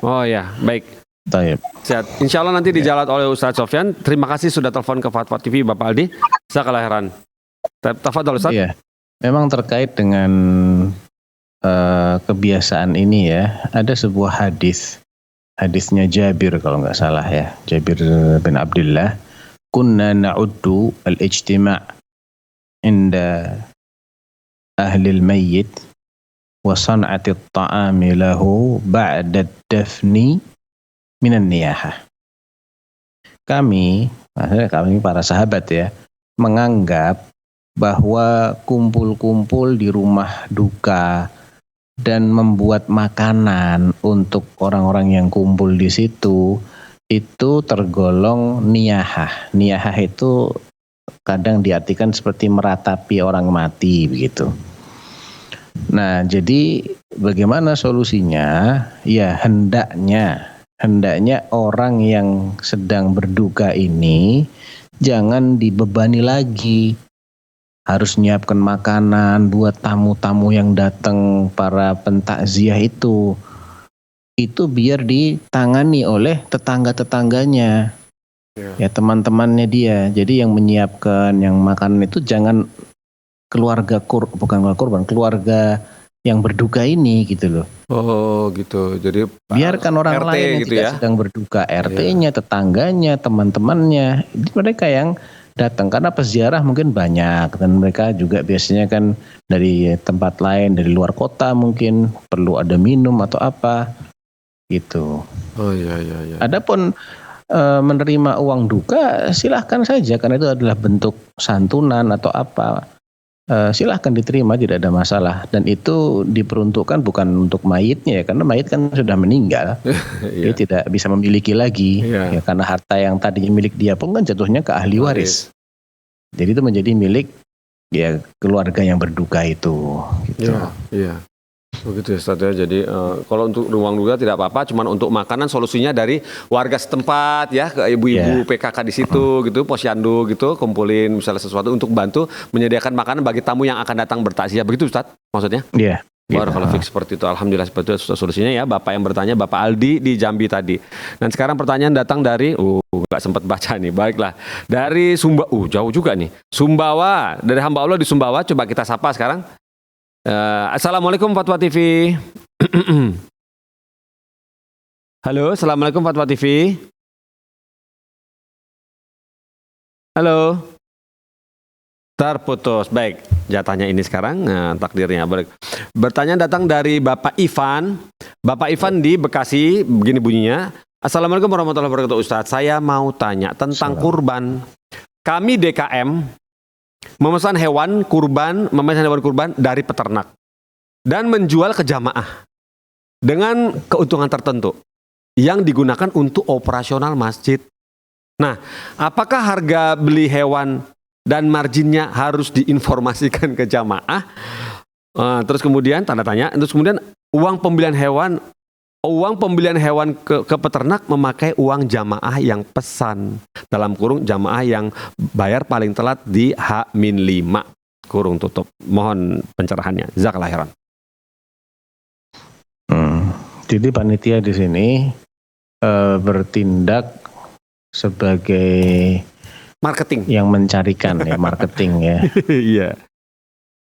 Oh ya, baik. Taib. Sehat. Insya Allah nanti dijawab oleh Ustadz Sofyan. Terima kasih sudah telepon ke Fatwa TV Bapak Aldi. Saya kelahiran. Tafadhol Ustadz. Iya. Memang terkait dengan kebiasaan ini ya, ada sebuah hadisnya Jabir kalau nggak salah ya, Jabir bin Abdullah, kunna na'uddu al-ijtima' inda ahli al-mayyit wa san'ati at-ta'ami lahu ba'da ad-dafni minan niyahah. Kami para sahabat ya, menganggap bahwa kumpul-kumpul di rumah duka dan membuat makanan untuk orang-orang yang kumpul di situ itu tergolong niyahah. Niyahah itu kadang diartikan seperti meratapi orang mati begitu. Nah, jadi bagaimana solusinya? Ya hendaknya orang yang sedang berduka ini jangan dibebani lagi. Harus nyiapkan makanan buat tamu-tamu yang datang, para pentakziah itu biar ditangani oleh tetangga-tetangganya, ya teman-temannya dia. Jadi yang menyiapkan yang makanan itu jangan keluarga keluarga yang berduka ini gitu loh. Oh gitu. Jadi biarkan orang RT lain yang gitu tidak ya? sedang berduka, RT-nya, tetangganya, teman-temannya, mereka yang datang karena peziarah mungkin banyak dan mereka juga biasanya kan dari tempat lain, dari luar kota mungkin perlu ada minum atau apa gitu. Oh iya. Adapun menerima uang duka silahkan saja karena itu adalah bentuk santunan atau apa. Silahkan diterima, tidak ada masalah, dan itu diperuntukkan bukan untuk mayitnya ya, karena mayit kan sudah meninggal. Dia tidak bisa memiliki lagi ya, karena harta yang tadinya milik dia pun kan jatuhnya ke ahli waris. Jadi itu menjadi milik ya keluarga yang berduka itu gitu. Iya. Begitu ya Ustaz ya. Jadi kalau untuk ruang duka tidak apa-apa, cuman untuk makanan solusinya dari warga setempat ya, ke ibu-ibu PKK di situ gitu, posyandu gitu, kumpulin misalnya sesuatu untuk bantu menyediakan makanan bagi tamu yang akan datang bertakziah. Begitu Ustaz maksudnya? Iya. Barakallahu fiik, seperti itu. Alhamdulillah seperti itu solusinya ya. Bapak yang bertanya, Bapak Aldi di Jambi tadi. Dan sekarang pertanyaan datang dari nggak sempat baca nih. Baiklah. Dari jauh juga nih. Sumbawa, dari hamba Allah di Sumbawa, coba kita sapa sekarang. Assalamualaikum Fatwa TV. Halo, Assalamualaikum Fatwa TV. Halo. Terputus. Baik, jatahnya ini sekarang, takdirnya. Bertanya datang dari Bapak Ivan. Bapak Ivan di Bekasi, begini bunyinya. Assalamualaikum warahmatullahi wabarakatuh Ustadz. Saya mau tanya tentang kurban. Kami DKM memesan hewan kurban dari peternak dan menjual ke jamaah dengan keuntungan tertentu yang digunakan untuk operasional masjid. Nah, apakah harga beli hewan dan marginnya harus diinformasikan ke jamaah? Terus kemudian tanda tanya, terus kemudian uang pembelian hewan uang pembelian hewan ke peternak memakai uang jamaah yang pesan, dalam kurung jamaah yang bayar paling telat di H-5 kurung tutup. Mohon pencerahannya. Jazakallahu khairan. Jadi panitia di sini bertindak sebagai Marketing. yang mencarikan ya, marketing ya. Iya.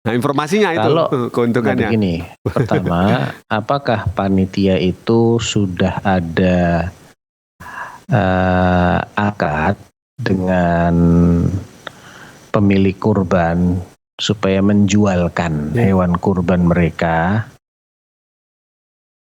Nah, informasinya itu Kalau keuntungannya. Begini, pertama, apakah panitia itu sudah ada akad dengan pemilik kurban supaya menjualkan hewan kurban mereka?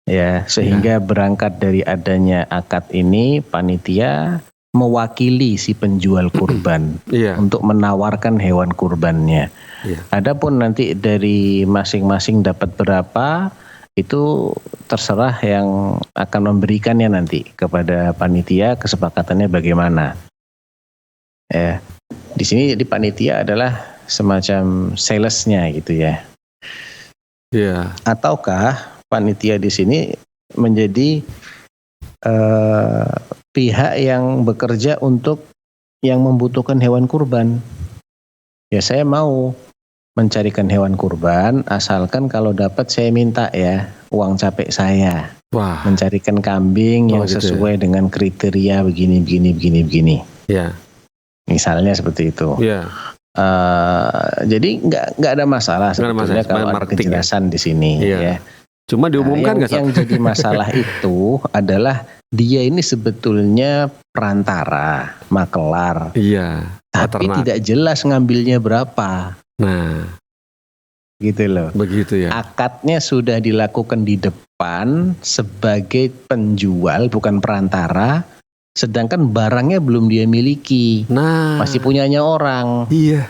Ya, sehingga berangkat dari adanya akad ini, panitia mewakili si penjual kurban Iya. untuk menawarkan hewan kurbannya. Iya. Adapun nanti dari masing-masing dapat berapa, itu terserah yang akan memberikannya nanti kepada panitia, kesepakatannya bagaimana. Ya, di sini jadi panitia adalah semacam salesnya gitu ya. Iya. Ataukah panitia di sini menjadi pihak yang bekerja untuk yang membutuhkan hewan kurban. Ya, saya mau mencarikan hewan kurban, asalkan kalau dapat saya minta ya uang capek saya. Wah. Mencarikan kambing yang gitu sesuai dengan kriteria begini. Iya. Misalnya seperti itu. Iya. Jadi nggak ada masalah Nggak ada sebetulnya masalah, kalau ada marketing ya. kejelasan di sini. Iya. Ya. Cuma diumumkan nggak, yang jadi masalah itu adalah dia ini sebetulnya perantara, makelar. Iya. Tapi peternak. tidak jelas ngambilnya berapa. Nah, Gitu loh. begitu ya. Akadnya sudah dilakukan di depan sebagai penjual, bukan perantara. Sedangkan barangnya belum dia miliki. Nah, Masih punyanya orang. iya.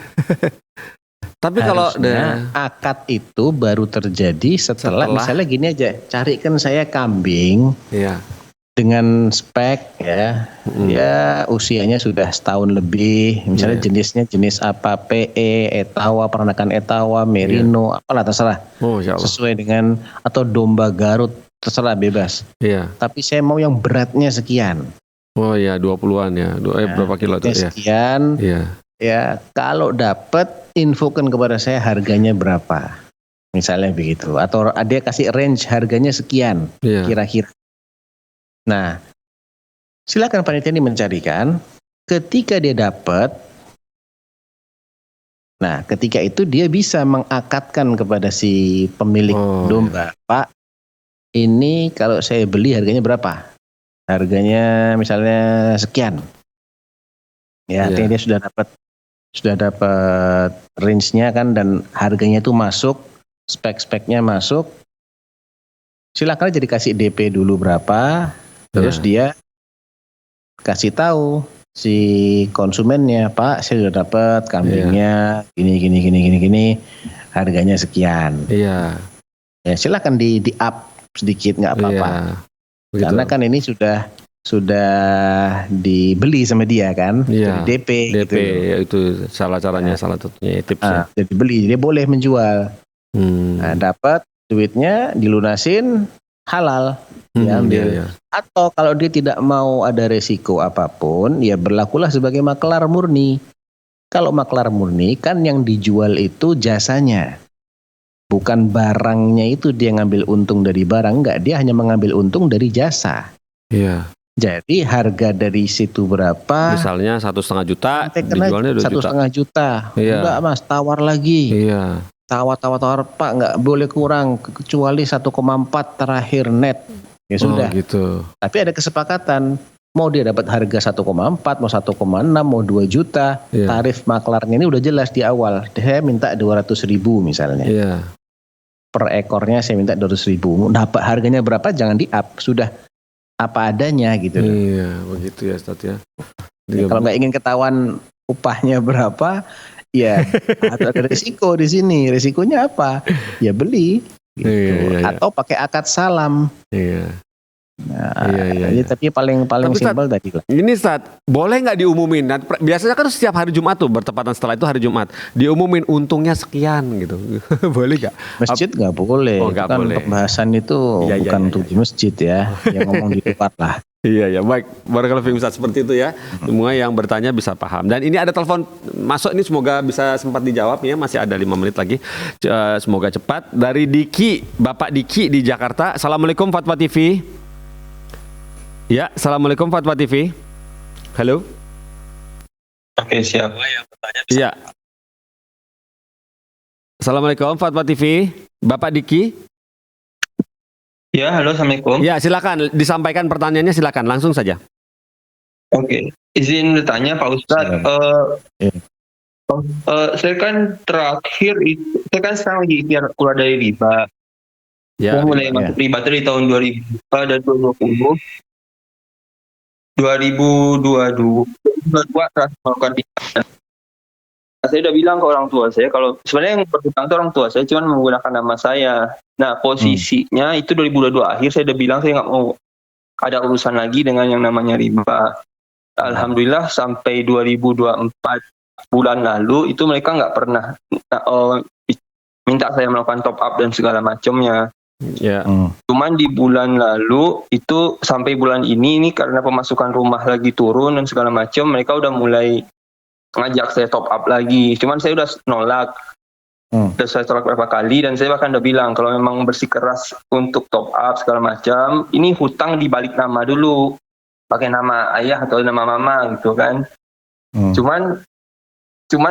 Tapi kalau Harusnya akad itu baru terjadi setelah misalnya gini aja, carikan saya kambing iya. dengan spek ya, ya usianya sudah setahun lebih, misalnya Iya. jenisnya jenis apa, PE, Etawa, peranakan Etawa, Merino, apalah terserah, Oh, insya Allah. sesuai dengan, atau domba Garut, terserah bebas. Iya. Tapi saya mau yang beratnya sekian, Oh ya, 20-an ya. Berapa kilo tuh ya? sekian, Iya. ya kalau dapat infokan kepada saya harganya berapa, misalnya begitu, atau dia kasih range harganya sekian, Iya. kira-kira. Nah, silakan panitia ini mencarikan. Ketika dia dapat, nah ketika itu dia bisa mengakadkan kepada si pemilik domba, Pak, ini kalau saya beli harganya berapa? Harganya misalnya sekian. Ya, artinya dia sudah dapat range-nya kan, dan harganya itu masuk, spek-speknya masuk. Silakan aja dikasih DP dulu berapa. Terus dia kasih tahu si konsumennya, Pak, saya sudah dapat kambingnya gini, harganya sekian. Iya. Ya, silakan di up sedikit, nggak apa-apa. Begitu. Karena kan ini sudah dibeli sama dia kan, Iya. jadi DP gitu. ya, itu salah caranya, salah satunya tipsnya. Jadi beli, dia boleh menjual. Nah, dapat duitnya dilunasin, halal, diambil. Iya. Atau kalau dia tidak mau ada resiko apapun, ya berlakulah sebagai makelar murni. Kalau makelar murni kan yang dijual itu jasanya, bukan barangnya. Itu dia ngambil untung dari barang, enggak, dia hanya mengambil untung dari jasa. Iya. Jadi harga dari situ berapa? Misalnya 1,5 juta, Kena dijualnya 2 juta. 1,5 juta. Iya. Enggak Mas, tawar lagi. Iya. Tawar Pak, enggak boleh kurang, kecuali 1,4 terakhir net. Ya sudah. Oh, gitu. Tapi ada kesepakatan. Mau dia dapat harga 1,4, mau 1,6, mau 2 juta. Iya. Tarif maklarnya ini udah jelas di awal. Saya minta 200.000 misalnya. Iya. Per ekornya saya minta 200.000. Dapat harganya berapa jangan di up. Sudah apa adanya gitu. Iya, begitu ya Ustaz ya. Ya, kalau nggak ingin ketahuan upahnya berapa, ya ada risiko di sini. Risikonya apa? Ya beli. Gitu. Iya. Atau pakai akad salam. Iya. Nah, Iya. Tapi paling Tapi, Ustaz, simpel tadi lah. Ini saat boleh nggak diumumin? Dan biasanya kan setiap hari Jumat tuh bertepatan setelah itu hari Jumat diumumin untungnya sekian gitu. Boleh nggak? Masjid nggak boleh. Oh, Itu nggak kan boleh. pembahasan itu Iya, bukan iya, untuk iya. di masjid ya. Yang ngomong di tempat lah. Iya, baik. Barakallahu fiikum, Ustaz, seperti itu ya. Semua yang bertanya bisa paham. Dan ini ada telepon masuk, ini semoga bisa sempat dijawab ya. Masih ada 5 menit lagi. Semoga cepat. Dari Diki, Bapak Diki di Jakarta. Assalamualaikum Fatwa TV. Ya, assalamualaikum Fatwa TV. Halo. Oke, siap. Iya. Assalamualaikum Fatwa TV. Bapak Diki. Ya, halo, assalamualaikum. Ya, silakan disampaikan pertanyaannya, silakan langsung saja. Oke, izin bertanya Pak Ustadz. Iya. Saya kan terakhir itu, saya kan sekarang lagi ikhtiar keluar dari riba. Ya. Saya mulai masuk riba itu di tahun 2000 dan 2020. 2022 terus melakukan riba. Saya udah bilang ke orang tua saya kalau sebenarnya yang berhutang itu orang tua saya, cuman menggunakan nama saya. Nah, posisinya itu 2022 akhir saya udah bilang saya nggak mau ada urusan lagi dengan yang namanya riba. Alhamdulillah sampai 2024 bulan lalu itu mereka nggak pernah minta saya melakukan top up dan segala macamnya. Ya. Cuman di bulan lalu itu sampai bulan ini karena pemasukan rumah lagi turun dan segala macam, mereka udah mulai ngajak saya top up lagi. Cuman saya udah nolak. Udah saya tolak beberapa kali dan saya bahkan udah bilang kalau memang bersikeras untuk top up segala macam, ini hutang dibalik nama dulu. Pakai nama ayah atau nama mama gitu kan. Cuman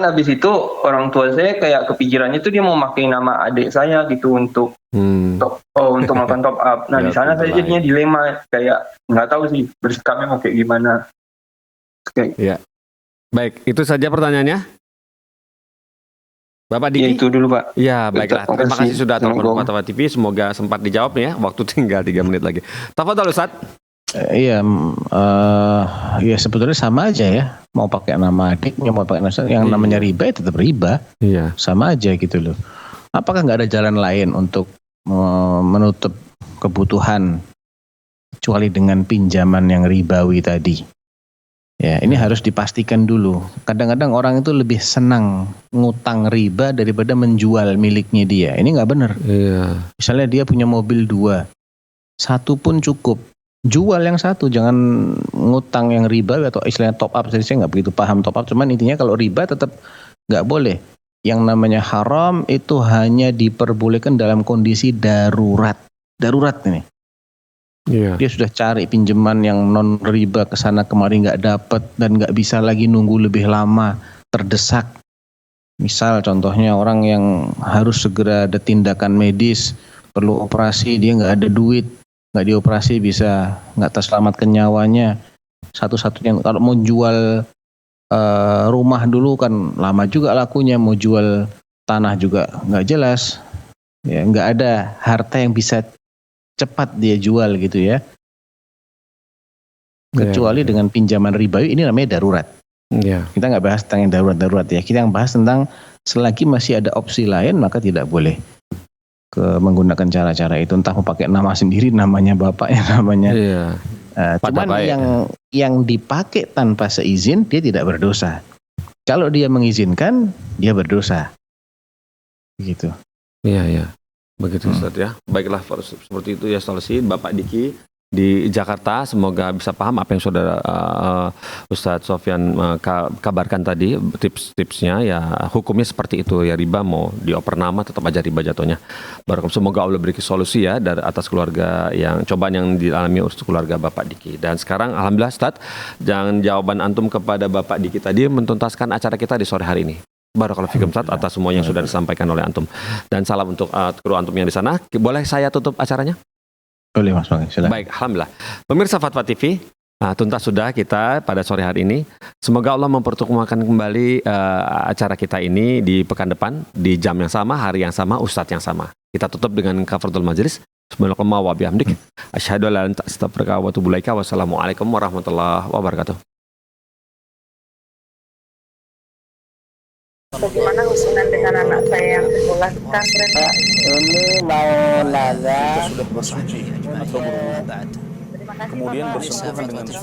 habis itu orang tua saya kayak kepikirannya itu dia mau pakai nama adik saya gitu untuk untuk melakukan top up. Nah, Ya, di sana saya jadinya dilema kayak nggak tahu sih bersikapnya mau kayak gimana. Ya. Baik, itu saja pertanyaannya. Bapak Ya, Diki. itu dulu Pak. Ya, baiklah. Terima Terima kasih kasih. sudah telepon Assalamualaikum. Fatwa TV. Semoga sempat dijawab ya. Waktu tinggal 3 menit lagi. Tafadhol Ustaz. Iya, ya sebetulnya sama aja ya. Mau pakai nama adiknya, mau pakai nama yang namanya riba ya tetap riba, Iya. sama aja gitu loh. Apakah nggak ada jalan lain untuk menutup kebutuhan kecuali dengan pinjaman yang ribawi tadi? Ya, ini harus dipastikan dulu. Kadang-kadang orang itu lebih senang ngutang riba daripada menjual miliknya dia. Ini nggak benar. Iya. Misalnya dia punya mobil 2, 1 pun cukup. Jual yang 1, jangan ngutang yang riba atau istilahnya top up. Jadi saya nggak begitu paham top up, cuman intinya kalau riba tetap nggak boleh. Yang namanya haram itu hanya diperbolehkan dalam kondisi darurat. Darurat ini. Iya. Dia sudah cari pinjaman yang non riba ke sana kemari nggak dapat dan nggak bisa lagi nunggu lebih lama, terdesak. Misal contohnya orang yang harus segera ada tindakan medis, perlu operasi, dia nggak ada duit, nggak dioperasi bisa nggak terselamatkan nyawanya. Satu-satunya kalau mau jual rumah dulu kan lama juga lakunya, mau jual tanah juga nggak jelas. Ya, nggak ada harta yang bisa cepat dia jual gitu ya. Kecuali dengan pinjaman ribawi, ini namanya darurat. Iya. Kita nggak bahas tentang yang darurat ya. Kita yang bahas tentang selagi masih ada opsi lain maka tidak boleh menggunakan cara-cara itu. Entah mau pakai nama sendiri, namanya bapaknya, namanya. Iya. Cuman baik. yang dipakai tanpa seizin dia tidak berdosa. Kalau dia mengizinkan dia berdosa. Gitu. Iya. Begitu Ustaz ya. Baiklah seperti itu ya solusi Bapak Diki di Jakarta. Semoga bisa paham apa yang saudara Ustadz Sofyan kabarkan tadi, tips-tipsnya ya. Hukumnya seperti itu ya, riba mau dioper nama tetap aja riba jatuhnya. Semoga Allah beri solusi ya dari atas keluarga yang cobaan yang dialami urus keluarga Bapak Diki. Dan sekarang alhamdulillah Ustadz, jangan jawaban antum kepada Bapak Diki tadi mentuntaskan acara kita di sore hari ini. Barakallahu fikum Ustaz atas semua yang sudah disampaikan oleh antum. Dan salam untuk kru antum yang di sana. Boleh saya tutup acaranya? Boleh Mas Bang, silakan. Baik, alhamdulillah. Pemirsa Fatwa TV, tuntas sudah kita pada sore hari ini. Semoga Allah mempertemukan kembali acara kita ini di pekan depan di jam yang sama, hari yang sama, ustadz yang sama. Kita tutup dengan kafaratul majelis. Subhanallah wa bihamdik. Asyhadu an la ilaha illa anta astaghfiruka wa atubu ilaika. Wassalamualaikum warahmatullahi wabarakatuh. Bagaimana hubungan dengan anak saya yang sekolah pesantren? Ini mau nanya sudah bersuci atau berwudu. kasih, kemudian Bapak. bersentuhan dengan